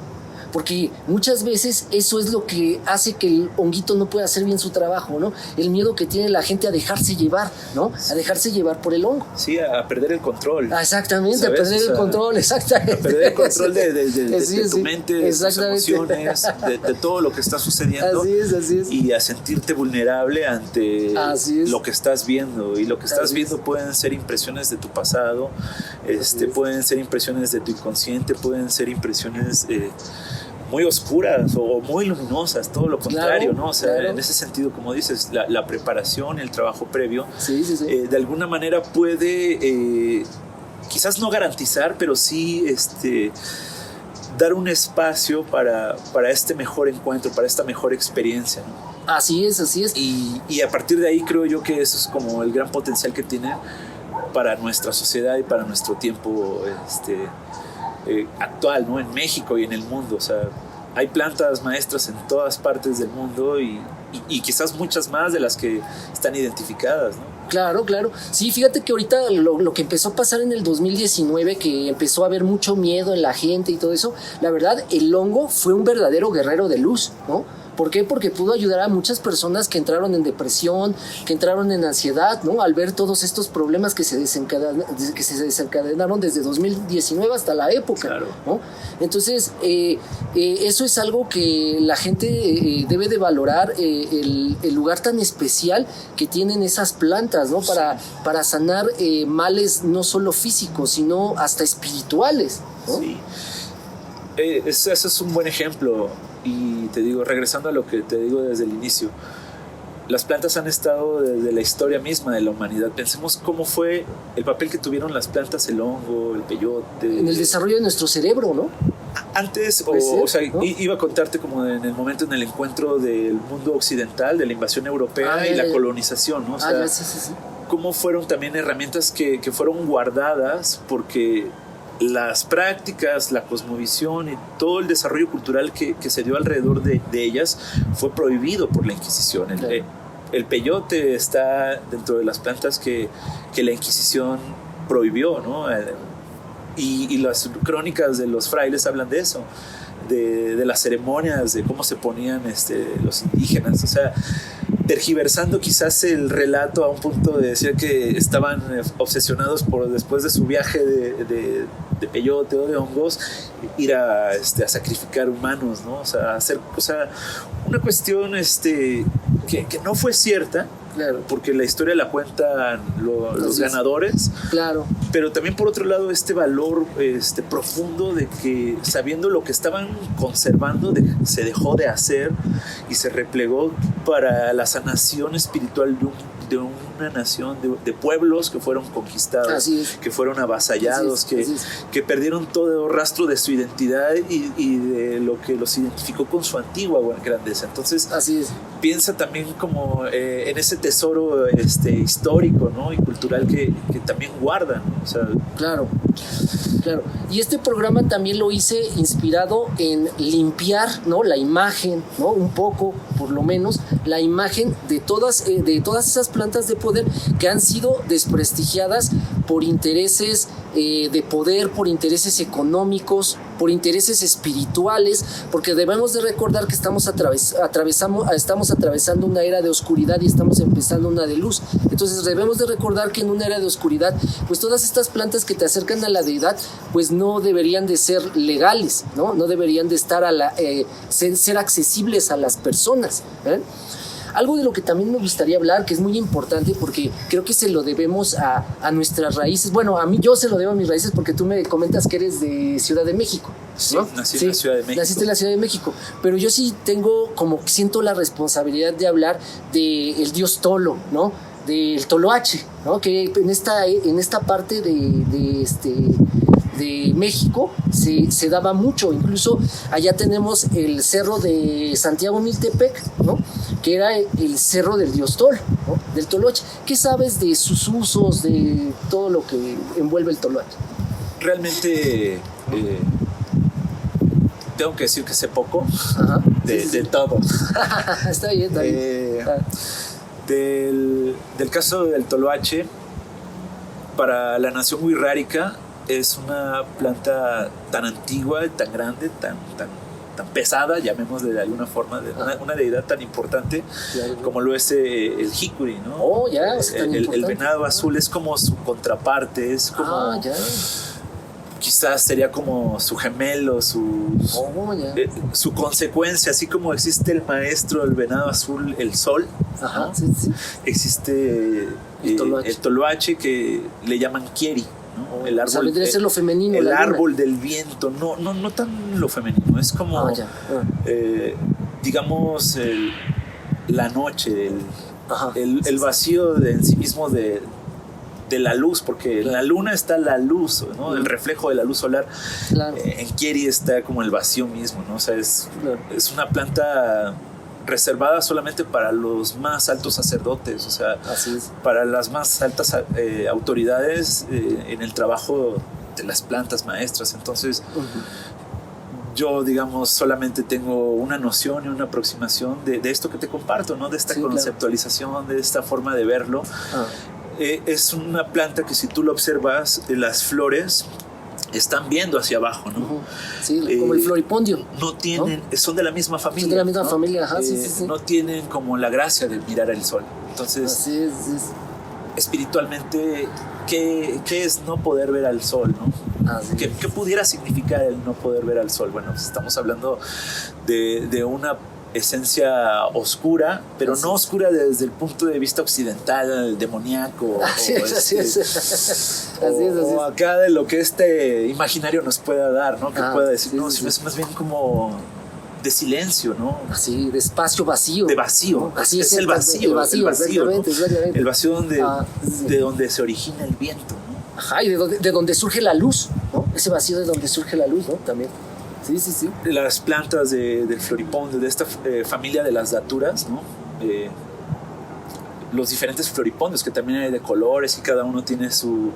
Porque muchas veces eso es lo que hace que el honguito no pueda hacer bien su trabajo, ¿no? El miedo que tiene la gente a dejarse llevar, ¿no? A dejarse llevar por el hongo. Sí, a perder el control. Exactamente, ¿Sabes? a perder el control, exactamente. A perder el control de Sí, tu mente, de tus exactamente. emociones, de todo lo que está sucediendo. Así es. Y a sentirte vulnerable ante Así es. lo que estás viendo. Y lo que estás Así viendo es. pueden ser impresiones de tu pasado, es. pueden ser impresiones de tu inconsciente, pueden ser impresiones muy oscuras o muy luminosas, todo lo contrario, Claro, ¿no? O sea, claro. en ese sentido, como dices, la preparación, el trabajo previo, Sí. de alguna manera puede, quizás no garantizar, pero sí dar un espacio para este mejor encuentro, para esta mejor experiencia, ¿no? Así es. Y a partir de ahí creo yo que eso es como el gran potencial que tiene para nuestra sociedad y para nuestro tiempo actual, ¿no? En México y en el mundo. O sea, hay plantas maestras en todas partes del mundo y quizás muchas más de las que están identificadas, ¿no? Claro. Sí, fíjate que ahorita lo que empezó a pasar en el 2019, que empezó a haber mucho miedo en la gente y todo eso, la verdad, el hongo fue un verdadero guerrero de luz, ¿no? ¿Por qué? Porque pudo ayudar a muchas personas que entraron en depresión, que entraron en ansiedad, ¿no? Al ver todos estos problemas que se desencadenaron desde 2019 hasta la época, Claro. ¿no? Entonces, eso es algo que la gente debe de valorar, el lugar tan especial que tienen esas plantas, ¿no? Para sanar males no solo físicos, sino hasta espirituales, ¿no? Sí. Ese es un buen ejemplo. Y te digo, regresando a lo que te digo desde el inicio, las plantas han estado desde la historia misma de la humanidad. Pensemos cómo fue el papel que tuvieron las plantas, el hongo, el peyote. En el desarrollo de nuestro cerebro, ¿no? Antes, Puede ser, ¿no? iba a contarte como en el momento en el encuentro del mundo occidental, de la invasión europea y la colonización, ¿no? O sea, Sí. cómo fueron también herramientas que fueron guardadas porque las prácticas, la cosmovisión y todo el desarrollo cultural que se dio alrededor de ellas fue prohibido por la Inquisición. Claro. El peyote está dentro de las plantas que la Inquisición prohibió, ¿no? Y las crónicas de los frailes hablan de eso, de las ceremonias, de cómo se ponían los indígenas, o sea, tergiversando quizás el relato a un punto de decir que estaban obsesionados por, después de su viaje de peyote o de hongos, ir a sacrificar humanos, ¿no? O sea, hacer una cuestión que no fue cierta. Claro. Porque la historia la cuentan los ganadores. Claro. Pero también por otro lado este valor profundo de que sabiendo lo que estaban conservando se dejó de hacer y se replegó para la sanación espiritual de una nación, de pueblos que fueron conquistados, que fueron avasallados, que perdieron todo rastro de su identidad y de lo que los identificó con su antigua grandeza. Entonces, así es. Piensa también como en ese tesoro histórico, ¿no? Y cultural que también guardan, ¿no? O sea, claro. Y este programa también lo hice inspirado en limpiar, ¿no? La imagen, ¿no? Un poco, por lo menos, la imagen de todas esas plantas de poder que han sido desprestigiadas por intereses de poder, por intereses económicos, por intereses espirituales, porque debemos de recordar que estamos atravesando una era de oscuridad y estamos empezando una de luz. Entonces debemos de recordar que en una era de oscuridad, pues todas estas plantas que te acercan a la deidad, pues no deberían de ser legales, ¿no? No deberían de estar ser accesibles a las personas, ¿eh? Algo de lo que también me gustaría hablar, que es muy importante porque creo que se lo debemos a nuestras raíces. Bueno, a mí yo se lo debo a mis raíces porque tú me comentas que eres de Ciudad de México. Sí, ¿no? nací en la Ciudad de México. Naciste en la Ciudad de México. Pero yo sí siento la responsabilidad de hablar del dios Tolo, ¿no? Del Toloache, ¿no? Que en esta parte de México se daba mucho. Incluso allá tenemos el cerro de Santiago Miltepec, ¿no? Que era el cerro del dios Tolo, ¿no? Del Toloache. ¿Qué sabes de sus usos, de todo lo que envuelve el Toloache? Realmente tengo que decir que sé poco. Ajá. De todo. Está bien. Del caso del Toloache, para la nación wixárika es una planta tan antigua, tan grande, tan pesada, llamémosle de alguna forma, una deidad tan importante, claro, como lo es el jicuri, ¿no? Oh, ya, el venado azul es como su contraparte, es como... ya. Quizás sería como su gemelo, su consecuencia, así como existe el maestro del venado azul, el sol. Ajá, ¿no? sí. Existe el Toloache, que le llaman Kieri, ¿no? El árbol, vendría a ser lo femenino, el árbol del viento, no tan lo femenino, es como digamos la noche, el vacío en sí mismo de la luz, porque en la luna está la luz, ¿no? El reflejo de la luz solar. Claro. En Kieri está como el vacío mismo, ¿no? O sea, es una planta reservada solamente para los más altos sacerdotes, o sea, para las más altas autoridades en el trabajo de las plantas maestras. Entonces, yo, digamos, solamente tengo una noción y una aproximación de esto que te comparto, ¿no? De esta conceptualización, de esta forma de verlo. Es una planta que, si tú lo observas, las flores están viendo hacia abajo, ¿no? Sí, como el floripondio. No tienen, ¿no? Son de la misma familia. Son de la misma familia, ajá, No tienen como la gracia de mirar el sol. Entonces, así es. Espiritualmente, ¿qué es no poder ver al sol, ¿no? ¿Qué pudiera significar el no poder ver al sol? Bueno, estamos hablando de una esencia oscura, pero no oscura desde el punto de vista occidental, demoníaco, o acá de lo que este imaginario nos pueda dar, ¿no? Que pueda decir, es más bien como de silencio, ¿no? Así, de espacio vacío. De vacío. ¿No? Así es el vacío. Exactamente. El vacío de donde se origina el viento, ¿no? Ajá, y de donde surge la luz, ¿no? Ese vacío de donde surge la luz, ¿no? También. Sí. Las plantas del floripondio, de esta familia de las daturas, ¿no? Los diferentes floripondios, que también hay de colores y cada uno tiene su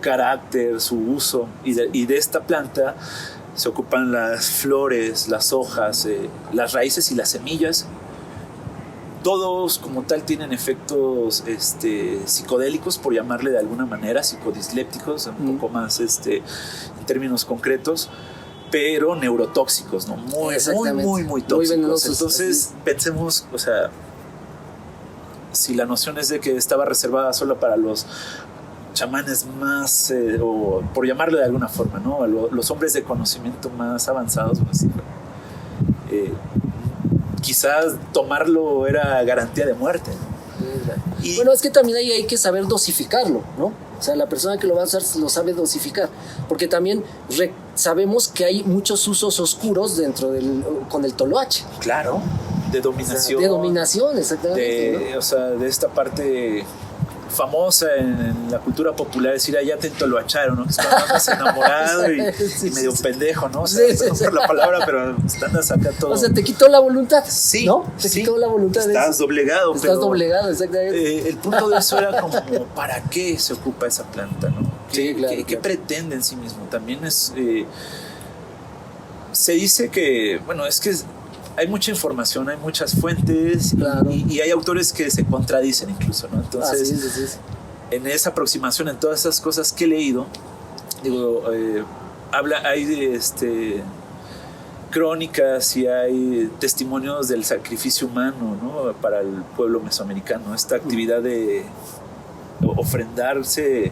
carácter, su uso. Y de esta planta se ocupan las flores, las hojas, las raíces y las semillas. Todos como tal tienen efectos psicodélicos, por llamarle de alguna manera, psicodislépticos, un poco más en términos concretos, pero neurotóxicos, ¿no? Muy tóxicos. Muy venenosos. Entonces, pensemos, o sea, si la noción es de que estaba reservada solo para los chamanes más, o por llamarlo de alguna forma, ¿no? Los hombres de conocimiento más avanzados, pues, quizás tomarlo era garantía de muerte, ¿no? Bueno, es que también ahí hay que saber dosificarlo, ¿no? O sea, la persona que lo va a usar lo sabe dosificar, porque también sabemos que hay muchos usos oscuros con el Toloache. Claro, de dominación. O sea, de dominación, exactamente. ¿no? O sea, de esta parte famosa en la cultura popular, decir, ya te entoloacharon, ¿no? Que estás enamorado y medio pendejo, ¿no? O sea, perdón por la palabra, pero andas acá todo. O sea, te quitó la voluntad. Sí. ¿No? Te quitó la voluntad. Estás doblegado. Estás doblegado, exactamente. El punto de eso era como, ¿para qué se ocupa esa planta, no? ¿Qué pretende en sí mismo? También es... se dice que, bueno, es que hay mucha información, hay muchas fuentes, claro, y hay autores que se contradicen incluso, ¿no? Entonces, sí. En esa aproximación, en todas esas cosas que he leído, digo, hay crónicas y hay testimonios del sacrificio humano, ¿no? Para el pueblo mesoamericano, esta actividad de ofrendarse,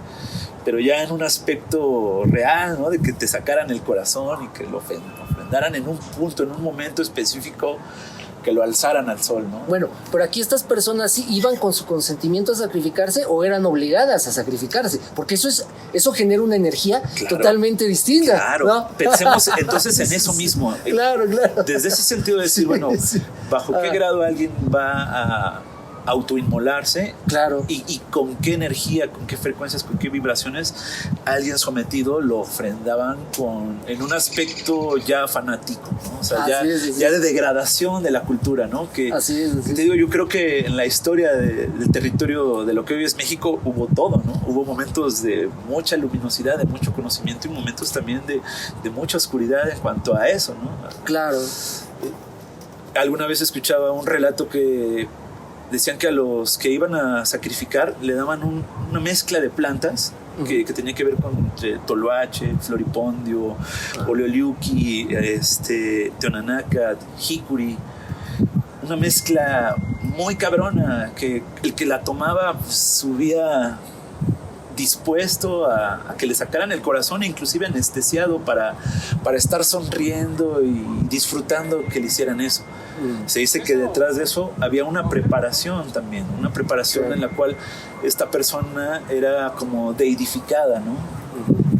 pero ya en un aspecto real, ¿no? De que te sacaran el corazón y que lo ofrendaran en un punto, en un momento específico que lo alzaran al sol, ¿no? Bueno, pero aquí estas personas sí iban con su consentimiento a sacrificarse o eran obligadas a sacrificarse, porque eso genera una energía totalmente distinta. Claro, ¿no? Pensemos entonces en eso mismo. Claro. Desde ese sentido de decir, ¿bajo qué grado alguien va a autoinmolarse? Claro. Y con qué energía, con qué frecuencias, con qué vibraciones alguien sometido lo ofrendaban en un aspecto ya fanático, ¿no? O sea, ya de degradación de la cultura, ¿no? Que te digo, yo creo que en la historia del territorio de lo que hoy es México hubo todo, ¿no? Hubo momentos de mucha luminosidad, de mucho conocimiento y momentos también de mucha oscuridad en cuanto a eso, ¿no? Claro. Alguna vez escuchaba un relato que decían que a los que iban a sacrificar le daban una mezcla de plantas que tenía que ver con toloache, floripondio, oleoliuqui, teonanaca, jicuri. Una mezcla muy cabrona que el que la tomaba pues, subía dispuesto a que le sacaran el corazón, inclusive anestesiado para estar sonriendo y disfrutando que le hicieran eso. Se dice que detrás de eso había una preparación también, una preparación en la cual esta persona era como deidificada, ¿no?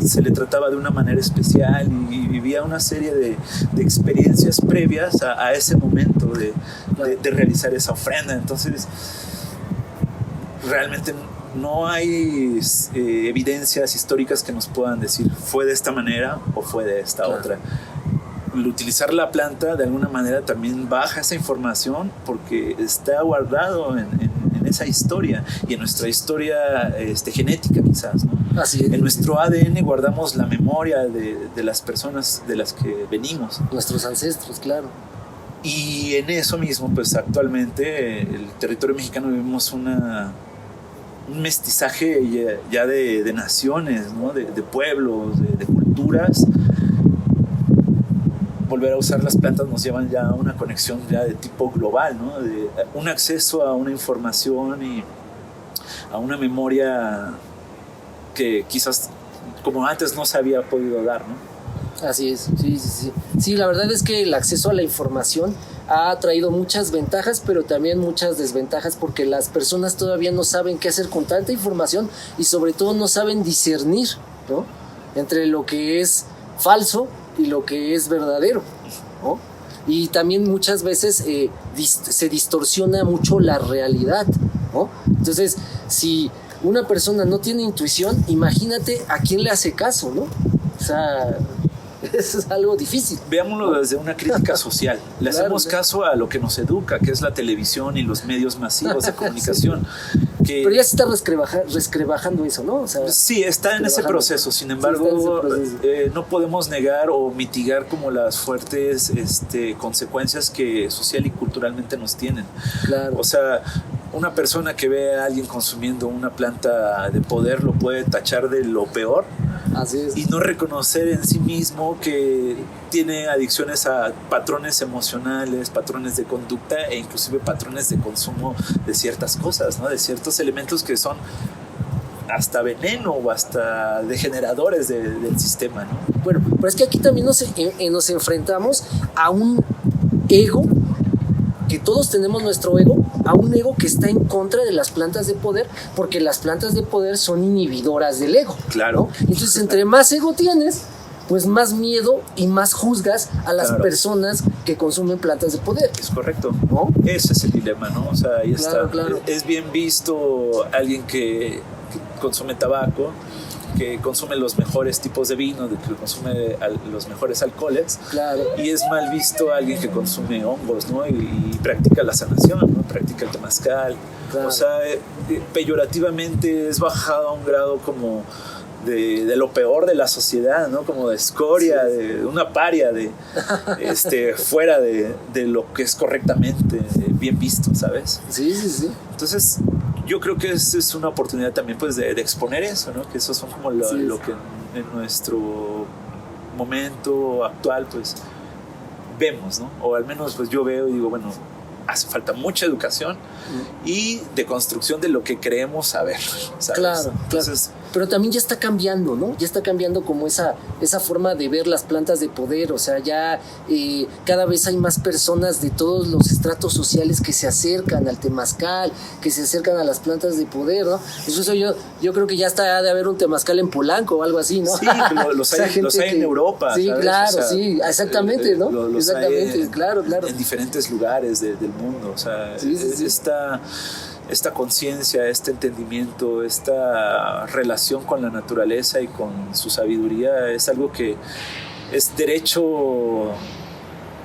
Se le trataba de una manera especial y vivía una serie de experiencias previas a ese momento de realizar esa ofrenda. Entonces, realmente no hay evidencias históricas que nos puedan decir fue de esta manera o fue de esta otra. El utilizar la planta de alguna manera también baja esa información porque está guardado en esa historia y en nuestra historia genética quizás, ¿no? Así es. En nuestro ADN guardamos la memoria de las personas de las que venimos. Nuestros ancestros, claro. Y en eso mismo, pues actualmente el territorio mexicano vivimos un mestizaje ya de naciones, ¿no? de pueblos, de culturas. Volver a usar las plantas nos llevan ya a una conexión ya de tipo global, ¿no? De un acceso a una información y a una memoria que quizás como antes no se había podido dar, ¿no? Así es, sí. Sí, la verdad es que el acceso a la información ha traído muchas ventajas, pero también muchas desventajas porque las personas todavía no saben qué hacer con tanta información y sobre todo no saben discernir, ¿no? Entre lo que es falso y lo que es verdadero, ¿no? Y también muchas veces se distorsiona mucho la realidad, ¿no? Entonces, si una persona no tiene intuición, imagínate a quién le hace caso, ¿no? O sea, eso es algo difícil. Veámoslo desde una crítica social. Le hacemos caso a lo que nos educa, que es la televisión y los medios masivos de comunicación. Que, pero ya se está resquebrajando eso, ¿no? O sea, sí, está en ese proceso. Sin embargo, no podemos negar o mitigar como las fuertes consecuencias que social y culturalmente nos tienen. Claro. O sea, una persona que ve a alguien consumiendo una planta de poder lo puede tachar de lo peor. Así es. Y no reconocer en sí mismo que tiene adicciones a patrones emocionales, patrones de conducta e inclusive patrones de consumo de ciertas cosas, ¿no? De ciertos elementos que son hasta veneno o hasta degeneradores del sistema, ¿no? Bueno, pero es que aquí también nos enfrentamos a un ego, que todos tenemos nuestro ego, a un ego que está en contra de las plantas de poder, porque las plantas de poder son inhibidoras del ego. Claro. ¿no? Entonces, entre más ego tienes, pues más miedo y más juzgas a las personas que consumen plantas de poder. Es correcto, ¿no? Ese es el dilema, ¿no? O sea, ahí está. Claro. Es bien visto alguien que consume tabaco, que consume los mejores tipos de vino, que consume los mejores alcoholes. Claro. Y es mal visto alguien que consume hongos, ¿no? Y practica la sanación, ¿no? Practica el temazcal. Claro. O sea, peyorativamente es bajado a un grado como de lo peor de la sociedad, ¿no? Como de escoria, sí. De una paria, fuera de lo que es correctamente bien visto, ¿sabes? Sí. Entonces, yo creo que es una oportunidad también pues de exponer eso, ¿no? Que eso son como lo que en nuestro momento actual pues vemos, ¿no? O al menos pues yo veo y digo, bueno, hace falta mucha educación y de construcción de lo que creemos saber, ¿sabes? Claro. Entonces, pero también ya está cambiando, ¿no? Ya está cambiando como esa forma de ver las plantas de poder, o sea, ya cada vez hay más personas de todos los estratos sociales que se acercan al temazcal, que se acercan a las plantas de poder, ¿no? Eso yo creo que ya está de haber un temazcal en Polanco o algo así, ¿no? Sí, los hay en Europa. Sí, ¿sabes? claro, o sea, sí, exactamente, ¿no? Los Exactamente, hay claro. En diferentes lugares del mundo, o sea, Sí. esta conciencia, este entendimiento, esta relación con la naturaleza y con su sabiduría es algo que es derecho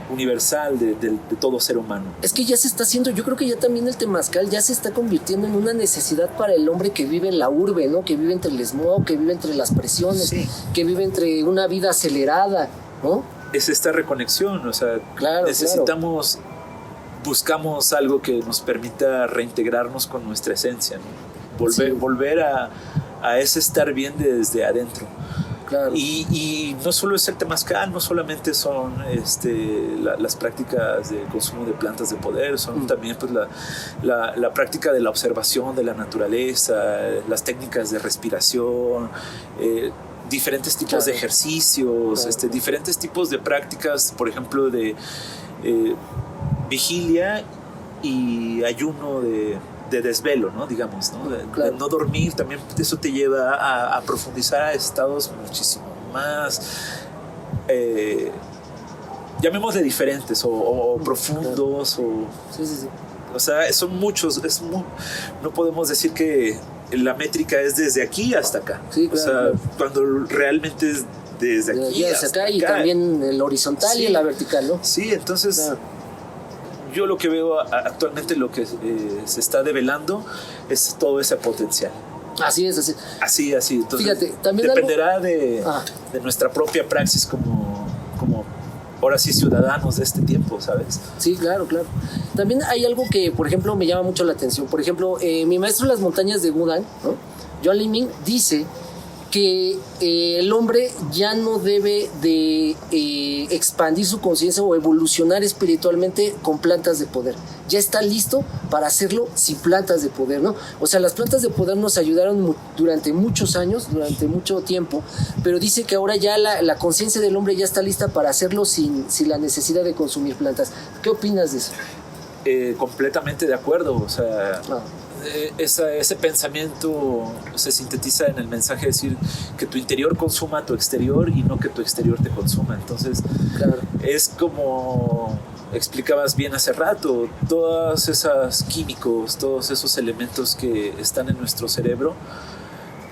universal de todo ser humano. Es que ya se está haciendo, yo creo que ya también el temazcal ya se está convirtiendo en una necesidad para el hombre que vive en la urbe, ¿no? Que vive entre el smog, que vive entre las presiones, Sí. que vive entre una vida acelerada, ¿no? Es esta reconexión, o sea, Claro, necesitamos, buscamos algo que nos permita reintegrarnos con nuestra esencia, ¿no? Volver a ese estar bien desde adentro. Claro. Y no solo es el temazcal, no solamente son las prácticas de consumo de plantas de poder, son también pues, la práctica de la observación de la naturaleza, las técnicas de respiración, diferentes tipos de ejercicios, diferentes tipos de prácticas, por ejemplo, de vigilia y ayuno de desvelo, ¿no? Digamos, ¿no? De no dormir, también eso te lleva a profundizar a estados muchísimo más, llamémosle diferentes o profundos, Sí. O sea, son muchos, no podemos decir que la métrica es desde aquí hasta acá. Sí, claro, o sea, cuando realmente es desde aquí hasta acá. Y acá. también el horizontal Sí. y la vertical, ¿no? Sí, entonces... Claro. Yo lo que veo actualmente, lo que se está develando es todo ese potencial. Así es. Así. Entonces, Fíjate, también dependerá de nuestra propia praxis como ahora sí ciudadanos de este tiempo, ¿sabes? Sí, claro. También hay algo que, por ejemplo, me llama mucho la atención. Por ejemplo, mi maestro en las montañas de Wudang, ¿no? Joan Liming, dice que el hombre ya no debe de expandir su conciencia o evolucionar espiritualmente con plantas de poder. Ya está listo para hacerlo sin plantas de poder, ¿no? O sea, las plantas de poder nos ayudaron durante muchos años, durante mucho tiempo, pero dice que ahora ya la conciencia del hombre ya está lista para hacerlo sin la necesidad de consumir plantas. ¿Qué opinas de eso? Completamente de acuerdo, o sea... Ese pensamiento se sintetiza en el mensaje de decir que tu interior consuma tu exterior y no que tu exterior te consuma. Entonces, es como explicabas bien hace rato, todos esos químicos, todos esos elementos que están en nuestro cerebro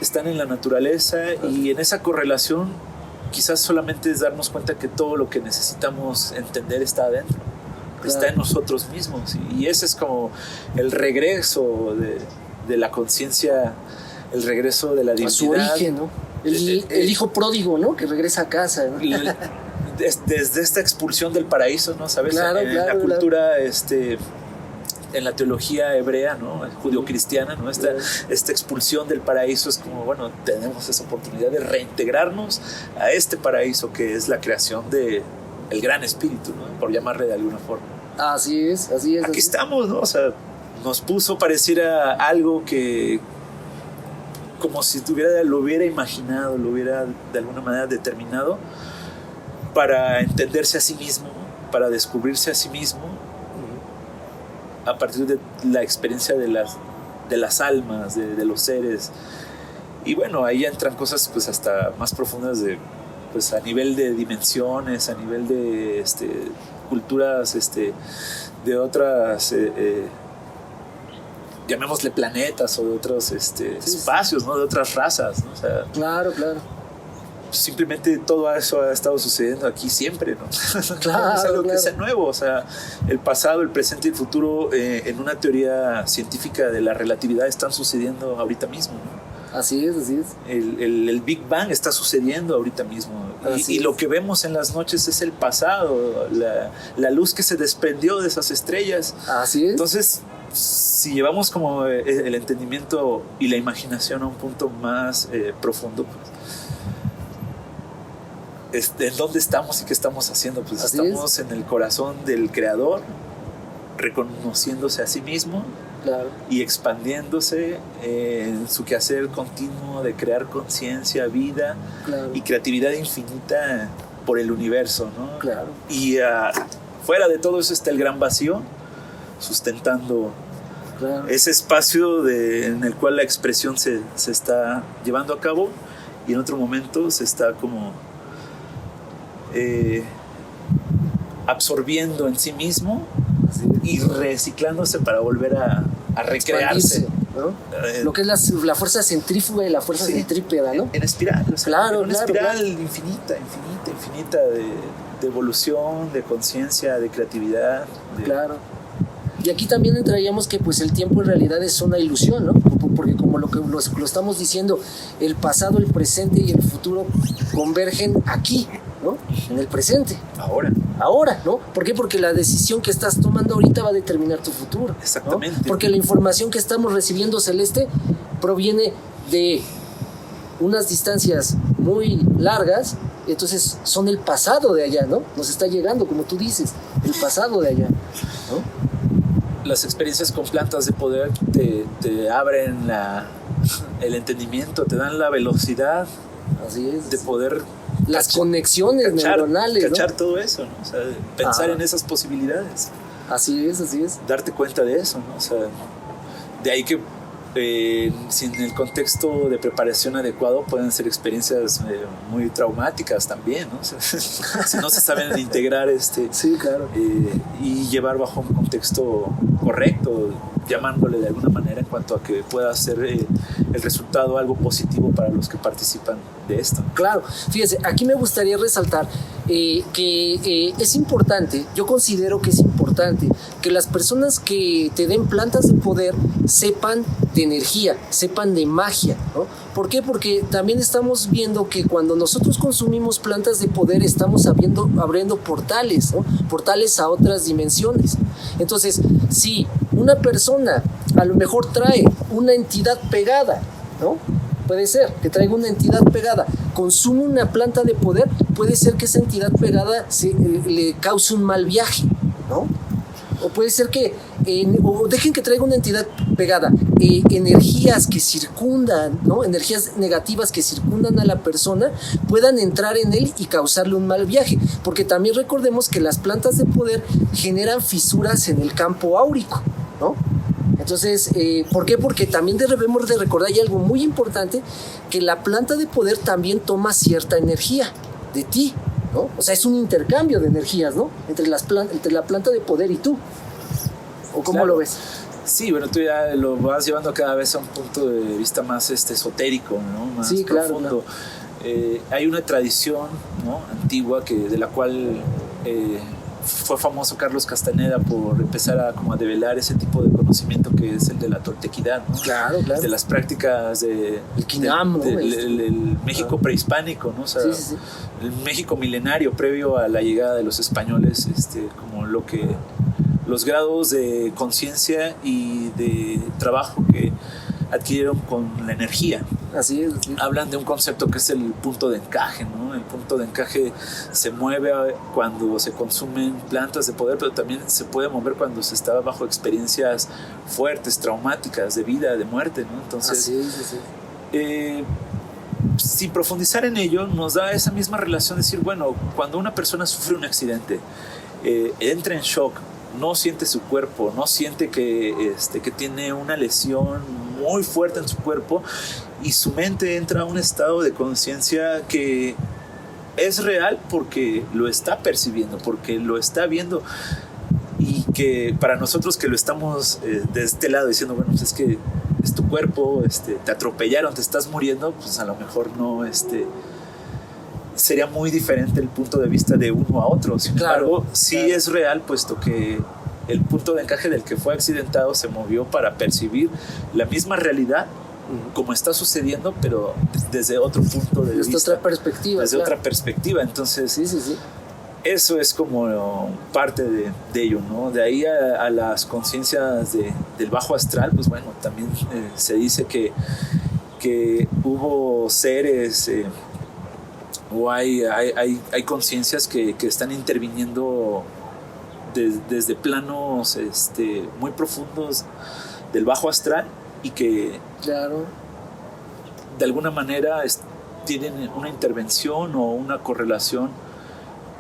están en la naturaleza, y en esa correlación quizás solamente es darnos cuenta que todo lo que necesitamos entender está adentro. Está en nosotros mismos, y ese es como el regreso de la conciencia, el regreso de la divinidad. A su origen, ¿no? El hijo pródigo, ¿no? Que regresa a casa, ¿no? Desde esta expulsión del paraíso, ¿no? ¿Sabes? En la cultura, en la teología hebrea, ¿no? Judeocristiana, ¿no? Esta expulsión del paraíso es como, bueno, tenemos esa oportunidad de reintegrarnos a este paraíso que es la creación de el gran espíritu, ¿no? Por llamarle de alguna forma. Así es. Aquí estamos, ¿no? O sea, nos puso, pareciera algo que como si lo hubiera imaginado, lo hubiera de alguna manera determinado para entenderse a sí mismo, para descubrirse a sí mismo, a partir de la experiencia de las almas, de los seres. Y bueno, ahí entran cosas pues hasta más profundas pues a nivel de dimensiones, a nivel de culturas, de otras, llamémosle planetas, o de otros espacios, ¿no? De otras razas, ¿no? O sea, claro. Simplemente todo eso ha estado sucediendo aquí siempre, ¿no? Claro, no es algo que sea nuevo, o sea, el pasado, el presente y el futuro en una teoría científica de la relatividad están sucediendo ahorita mismo, ¿no? Así es. El Big Bang está sucediendo ahorita mismo. Y lo que vemos en las noches es el pasado, la luz que se desprendió de esas estrellas. Así es. Entonces, si llevamos como el entendimiento y la imaginación a un punto más profundo, pues, ¿en dónde estamos y qué estamos haciendo? Pues estamos en el corazón del Creador, reconociéndose a sí mismo, Claro. y expandiéndose en su quehacer continuo de crear conciencia, vida Claro. y creatividad infinita por el universo, ¿no? Claro. Y fuera de todo eso está el gran vacío, sustentando Claro. ese espacio en el cual la expresión se está llevando a cabo, y en otro momento se está como absorbiendo en sí mismo Así es. y reciclándose para volver a recrearse. Expandirse, ¿no? Lo que es la fuerza centrífuga y la fuerza Sí. centrípeta, ¿no? En espiral, o sea, Claro, en una claro, espiral claro. infinita de evolución, de conciencia, de creatividad. Claro. Y aquí también entraríamos que pues el tiempo en realidad es una ilusión, ¿no? Porque como lo estamos diciendo, el pasado, el presente y el futuro convergen aquí, ¿no? En el presente, ahora, ¿no? ¿Por qué? Porque la decisión que estás tomando ahorita va a determinar tu futuro, ¿no? Exactamente. Porque la información que estamos recibiendo, Celeste, proviene de unas distancias muy largas, entonces son el pasado de allá, ¿no? Nos está llegando, como tú dices, el pasado de allá, ¿no? Las experiencias con plantas de poder te abren el entendimiento, te dan la velocidad Así es. de poder Las conexiones neuronales, cachar ¿no? todo eso, ¿no? O sea, pensar Ajá. en esas posibilidades, Así es, así es. darte cuenta de eso, ¿no? O sea, de ahí que sin el contexto de preparación adecuado pueden ser experiencias muy traumáticas también, ¿no? O sea, si no se saben integrar Sí, claro. y llevar bajo un contexto correcto, llamándole de alguna manera en cuanto a que pueda ser el resultado algo positivo para los que participan de esto. Claro, fíjese, aquí me gustaría resaltar que es importante, yo considero que es importante que las personas que te den plantas de poder sepan de energía, sepan de magia, ¿no? ¿Por qué? Porque también estamos viendo que cuando nosotros consumimos plantas de poder estamos abriendo portales, ¿no? Portales a otras dimensiones. Entonces, si una persona a lo mejor trae una entidad pegada, ¿no? Puede ser que traiga una entidad pegada, consume una planta de poder, puede ser que esa entidad pegada le cause un mal viaje, ¿no? O puede ser que, o dejen que traiga una entidad pegada, energías que circundan, ¿no? Energías negativas que circundan a la persona puedan entrar en él y causarle un mal viaje. Porque también recordemos que las plantas de poder generan fisuras en el campo áurico, ¿no? Entonces, ¿por qué? Porque también debemos de recordar, y algo muy importante, que la planta de poder también toma cierta energía de ti, ¿no? O sea, es un intercambio de energías, ¿no? Entre la planta de poder y tú. ¿O cómo Claro. lo ves? Sí, bueno, tú ya lo vas llevando cada vez a un punto de vista más esotérico, ¿no? Más Sí, claro, profundo. Hay una tradición, ¿no? Antigua de la cual fue famoso Carlos Castaneda por empezar a develar ese tipo de conocimiento que es el de la toltequidad, ¿no? Claro, claro. De las prácticas el Quinam, ¿no? el México prehispánico, ¿no? O sea, Sí. el México milenario previo a la llegada de los españoles, como los grados de conciencia y de trabajo que adquirieron con la energía. Así es. Sí. Hablan de un concepto que es el punto de encaje, ¿no? El punto de encaje se mueve cuando se consumen plantas de poder, pero también se puede mover cuando se está bajo experiencias fuertes, traumáticas, de vida, de muerte, ¿no? Entonces, Así es, así es. sin profundizar en ello, nos da esa misma relación de decir, bueno, cuando una persona sufre un accidente, entra en shock, no siente su cuerpo, no siente que tiene una lesión muy fuerte en su cuerpo, y su mente entra a un estado de conciencia que es real porque lo está percibiendo, porque lo está viendo, y que para nosotros que lo estamos de este lado diciendo, bueno, pues es que es tu cuerpo, te atropellaron, te estás muriendo, pues a lo mejor no, sería muy diferente el punto de vista de uno a otro. Sin embargo, sí es real, puesto que el punto de encaje del que fue accidentado se movió para percibir la misma realidad como está sucediendo, pero desde otro punto de vista. Desde otra perspectiva. Desde otra perspectiva. Entonces, sí. eso es como parte de ello, ¿no? De ahí a las conciencias del bajo astral, pues bueno, también se dice que hubo seres o hay conciencias que están interviniendo desde planos muy profundos del bajo astral y que Claro. de alguna manera tienen una intervención o una correlación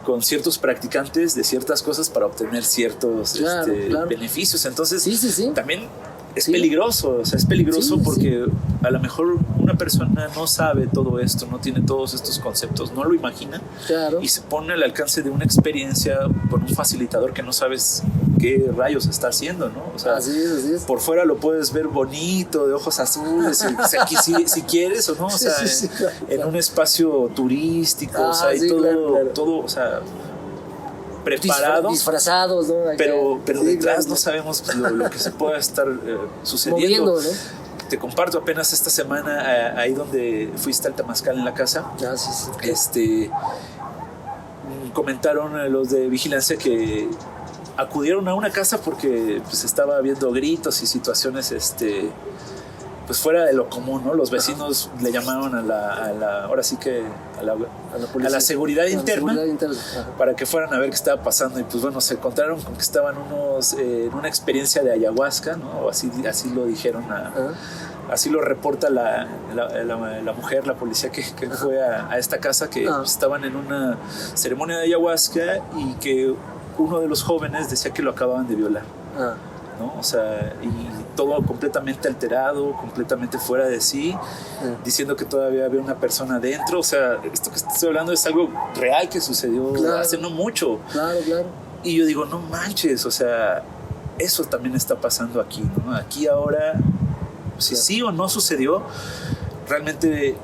con ciertos practicantes de ciertas cosas para obtener ciertos Claro, claro. beneficios. Entonces, Sí, sí, sí. también es Sí. peligroso, o sea, es peligroso Sí, porque a lo mejor una persona no sabe todo esto, no tiene todos estos conceptos, no lo imagina Claro. y se pone al alcance de una experiencia con un facilitador que no sabes qué rayos está haciendo, ¿no? O sea, Así es, así es. por fuera lo puedes ver bonito, de ojos azules, si quieres o no, o Sí, sea, sí, sí, claro, en claro. un espacio turístico, o Ah, sea, y sí, todo, claro, claro. todo, o sea, preparado, Disfrazados, ¿no? Acá. pero Sí, detrás claro. no sabemos lo que se pueda estar sucediendo. Moviendo, ¿no? Te comparto apenas esta semana, ahí donde fuiste al Temazcal en la casa, Ah, sí, sí. comentaron los de vigilancia que acudieron a una casa porque pues estaba habiendo gritos y situaciones pues fuera de lo común, ¿no? Los vecinos le llamaron a la ahora sí que a la policía. a la seguridad A la interna seguridad interna. Ajá. para que fueran a ver qué estaba pasando y pues bueno, se encontraron con que estaban unos en una experiencia de ayahuasca, ¿no? O así lo dijeron Ajá. así lo reporta la mujer, la policía que fue a esta casa, que Ah. estaban en una ceremonia de ayahuasca y que uno de los jóvenes decía que lo acababan de violar, Ah. ¿no? O sea, y todo completamente alterado, completamente fuera de sí, diciendo que todavía había una persona dentro. O sea, esto que estoy hablando es algo real que sucedió Claro. hace no mucho. Claro, claro. Y yo digo, no manches, o sea, eso también está pasando aquí, ¿no? Aquí ahora, si Claro. sí o no sucedió, realmente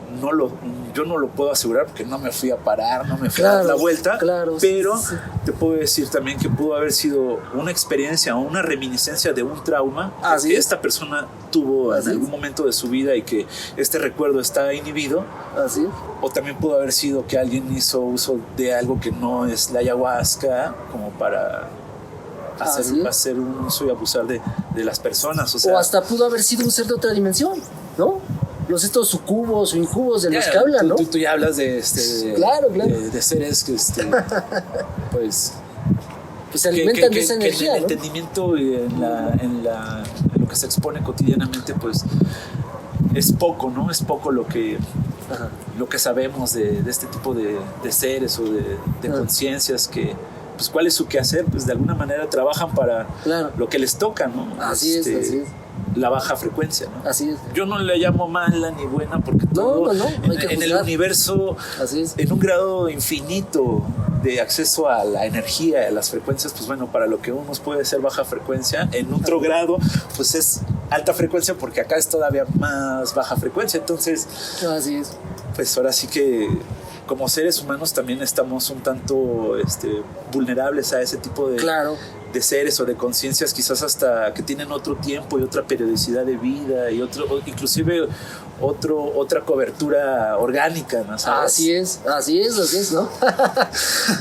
yo no lo puedo asegurar porque no me fui a parar, no me fui a dar la vuelta, claro, pero sí, sí. te puedo decir también que pudo haber sido una experiencia o una reminiscencia de un trauma Así que es. esta persona tuvo Así en algún es. momento de su vida y que este recuerdo está inhibido. Así es. O también pudo haber sido que alguien hizo uso de algo que no es la ayahuasca como para Así es. hacer un uso y abusar de las personas. O sea, O hasta pudo haber sido un ser de otra dimensión, ¿no? Estos sucubos o incubos de los que hablan, ¿no? Tú ya hablas de Claro, claro. de seres que pues Pues se alimentan de esa que energía, en el ¿no? entendimiento y en lo que se expone cotidianamente, pues es poco, ¿no? Es poco lo que Ajá. sabemos de este tipo de seres o de Ah. conciencias que, pues, ¿cuál es su quehacer? Pues de alguna manera trabajan para Claro. lo que les toca, ¿no? Así es, así es. La baja frecuencia, ¿no? Así es. Yo no le llamo mala ni buena porque No, todo no, hay que en el juzgar. universo, Así es. en un grado infinito de acceso a la energía, a las frecuencias, pues bueno, para lo que unos puede ser baja frecuencia, en otro grado, pues es alta frecuencia porque acá es todavía más baja frecuencia. Entonces, Así es. pues ahora sí que como seres humanos también estamos un tanto vulnerables a ese tipo Claro. de seres o de conciencias, quizás hasta que tienen otro tiempo y otra periodicidad de vida y inclusive otra cobertura orgánica, ¿no? ¿Sabes? Así es, ¿no?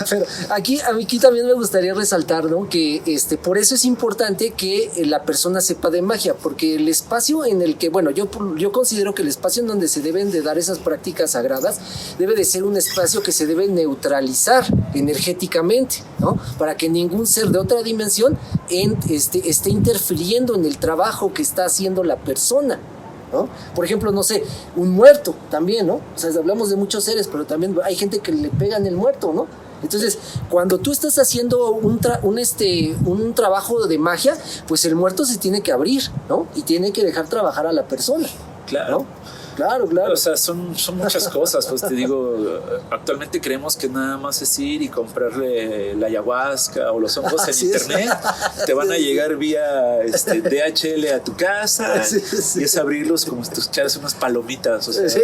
Pero a mí aquí también me gustaría resaltar, ¿no? Que por eso es importante que la persona sepa de magia, porque el espacio en el que, bueno, yo considero que el espacio en donde se deben de dar esas prácticas sagradas debe de ser un espacio que se debe neutralizar energéticamente, ¿no? Para que ningún ser de otra dimensión esté interfiriendo en el trabajo que está haciendo la persona, ¿no? Por ejemplo, no sé, un muerto también, ¿no? O sea, hablamos de muchos seres, pero también hay gente que le pegan el muerto, ¿no? Entonces, cuando tú estás haciendo un trabajo de magia, pues el muerto se tiene que abrir, ¿no? Y tiene que dejar trabajar a la persona. Claro. ¿No? Claro. O sea, son muchas cosas, pues te digo, actualmente creemos que nada más es ir y comprarle la ayahuasca o los hongos en Así internet, te van a llegar vía DHL a tu casa Sí. y es abrirlos como si tú echaras unas palomitas, o sea. Sí.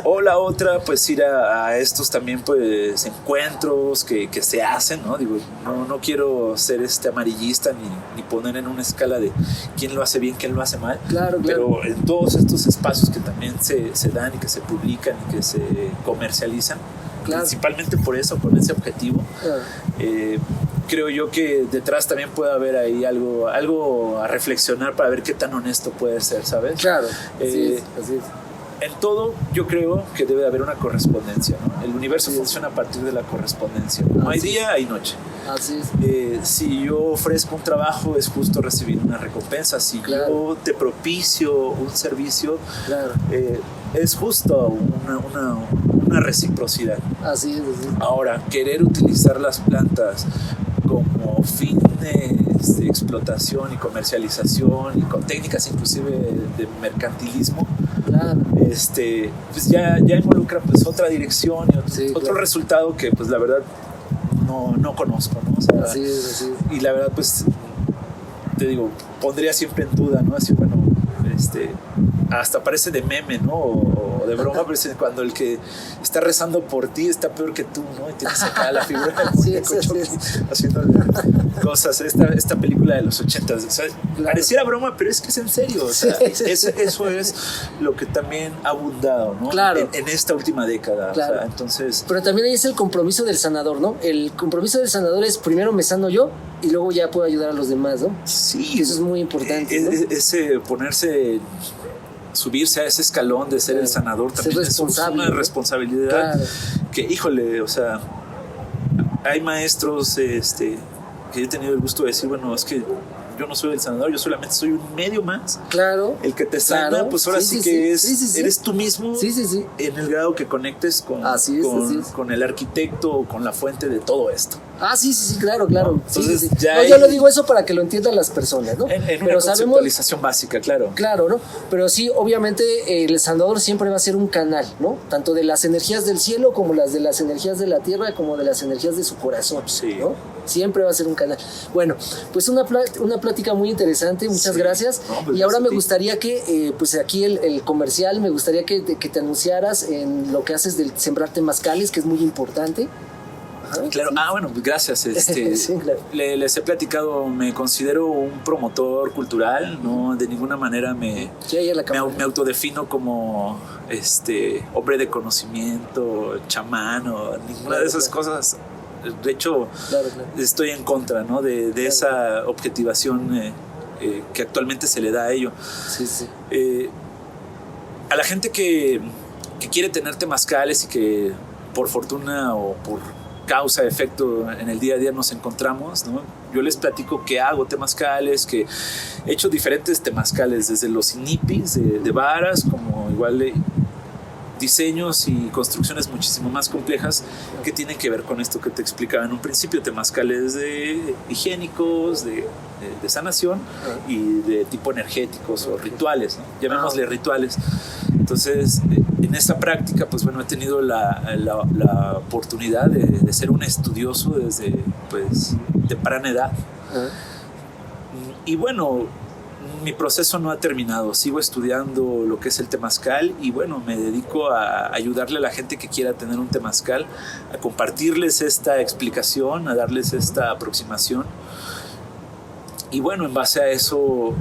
O la otra, pues ir a estos también pues encuentros que se hacen, ¿no? Digo, no quiero ser amarillista ni poner en una escala de quién lo hace bien, quién lo hace mal, Claro. pero en todos estos espacios que también se dan y que se publican y que se comercializan, Claro. principalmente por eso, con ese objetivo, creo yo que detrás también puede haber ahí algo a reflexionar para ver qué tan honesto puede ser, ¿sabes? Claro. Así es. En todo yo creo que debe haber una correspondencia, ¿no? El universo funciona a partir de la correspondencia. No hay día, hay noche. Así es. Si yo ofrezco un trabajo, es justo recibir una recompensa. Si yo te propicio un servicio, es justo una reciprocidad. Así es. Ahora, querer utilizar las plantas como fin de explotación y comercialización y con técnicas inclusive de mercantilismo, pues ya involucra pues otra dirección y otro resultado que pues la verdad no conozco, ¿no? O sea, así es. Y la verdad pues te digo, pondría siempre en duda, ¿no? Así, bueno, hasta parece de meme, ¿no? O de broma, pero cuando el que está rezando por ti está peor que tú, ¿no? Y tienes acá la figura del muñeco haciendo cosas. Esta película de los 80, o sea, pareciera broma, pero es que es en serio. O sea, eso es lo que también ha abundado, ¿no? En esta última década. Claro. O sea, entonces... Pero también ahí es el compromiso del sanador, ¿no? El compromiso del sanador es primero me sano yo y luego ya puedo ayudar a los demás, ¿no? Sí. Eso es muy importante, ¿no? Ese ponerse... subirse a ese escalón de ser el sanador también es una responsabilidad que, híjole, o sea, hay maestros que yo he tenido el gusto de decir, bueno, es que yo no soy el sanador, yo solamente soy un medio más. Claro. El que te sana, pues ahora sí que eres tú mismo en el grado que conectes con el arquitecto o con la fuente de todo esto. Sí, claro. ¿No? Entonces, yo lo digo eso para que lo entiendan las personas, ¿no? En una conceptualización básica, claro. Claro, ¿no? Pero sí, obviamente el sanador siempre va a ser un canal, ¿no? Tanto de las energías del cielo como las de las energías de la tierra, como de las energías de su corazón, ¿no? Siempre va a ser un canal. Bueno, pues una plática muy interesante, muchas gracias. No, pues y ahora me gustaría que, pues aquí el comercial, me gustaría que te anunciaras en lo que haces del sembrar temazcales, que es muy importante. Claro, bueno, pues gracias. Claro. Les he platicado, me considero un promotor cultural, no de ninguna manera me autodefino como hombre de conocimiento, chamán o ninguna de esas cosas. De hecho, estoy en contra, ¿no? de esa objetivación que actualmente se le da a ello. A la gente que quiere tener temazcales y que por fortuna o por causa, efecto, en el día a día nos encontramos, ¿no? Yo les platico que hago temazcales, que he hecho diferentes temazcales, desde los inipis de varas, como igual diseños y construcciones muchísimo más complejas que tienen que ver con esto que te explicaba en un principio, temazcales higiénicos, de sanación y de tipo energéticos o rituales, ¿no? Llamémosle rituales. Entonces, en esta práctica, pues bueno, he tenido la oportunidad de ser un estudioso desde pues temprana edad. Y bueno, mi proceso no ha terminado, sigo estudiando lo que es el temazcal y bueno, me dedico a ayudarle a la gente que quiera tener un temazcal, a compartirles esta explicación, a darles esta aproximación. Y bueno, en base a eso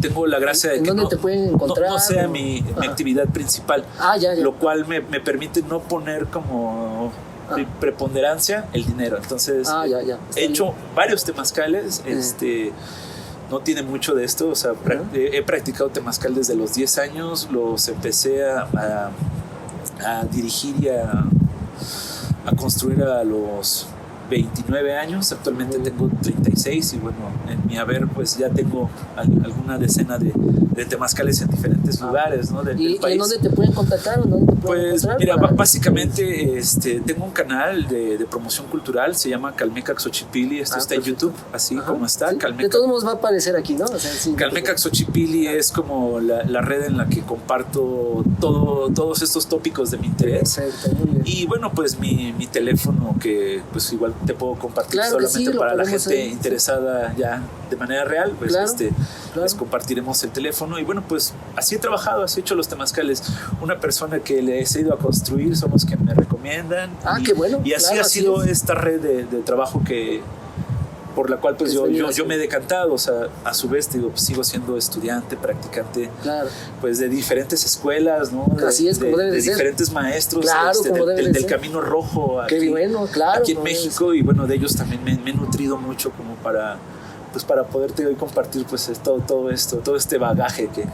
tengo la gracia de que ¿dónde te pueden encontrar? No sea mi actividad principal, ya. Lo cual me permite no poner como preponderancia el dinero. Entonces he hecho varios temazcales, no tiene mucho de esto, o sea, he practicado temazcal desde los 10 años, los empecé a dirigir y a construir a los 29 años, actualmente tengo 36 y bueno, en mi haber pues ya tengo alguna decena de temazcales en diferentes lugares, ¿no? del país. ¿Y en dónde te pueden contactar? Pues mira, básicamente tengo un canal de promoción cultural, se llama Calmecac Xochipilli, está en YouTube, así como está. Sí. De todos modos va a aparecer aquí, ¿no? O sea, Calmecac Xochipilli es como la red en la que comparto todos estos tópicos de mi interés. Perfecto, muy bien. Y bueno, pues mi teléfono que pues igual te puedo compartir solamente para la gente interesada ya de manera real, pues les compartiremos el teléfono. Y bueno, pues así he trabajado, así he hecho los temazcales. Una persona que les he ido a construir son los que me recomiendan. Qué bueno. Y así ha sido esta red de trabajo por la cual pues yo me he decantado, o sea, a su vez digo, pues, sigo siendo estudiante, practicante, pues de diferentes escuelas, ¿no? Así es, como debe de ser. Diferentes maestros, del Camino Rojo aquí en México, y bueno, de ellos también me he nutrido mucho como para poderte hoy compartir pues todo esto, todo este bagaje que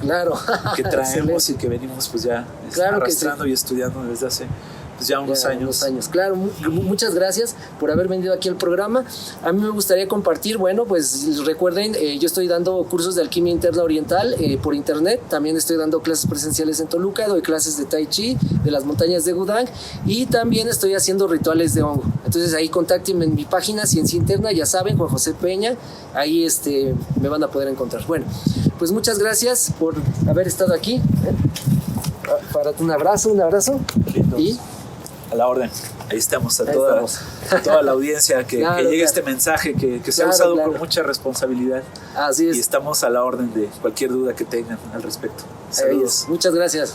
traemos y que venimos pues ya arrastrando y estudiando desde hace pues ya unos años. Claro, muchas gracias por haber venido aquí al programa. A mí me gustaría compartir, bueno, pues recuerden, yo estoy dando cursos de alquimia interna oriental por internet, también estoy dando clases presenciales en Toluca, doy clases de Tai Chi, de las montañas de Gudang, y también estoy haciendo rituales de hongo. Entonces ahí contáctenme en mi página Ciencia Interna, ya saben, Juan José Peña, ahí me van a poder encontrar. Bueno, pues muchas gracias por haber estado aquí. Para un abrazo. Y a la orden. Ahí estamos a toda la audiencia que llegue este mensaje que se ha usado con mucha responsabilidad. Así es. Y estamos a la orden de cualquier duda que tengan al respecto. Saludos. Muchas gracias.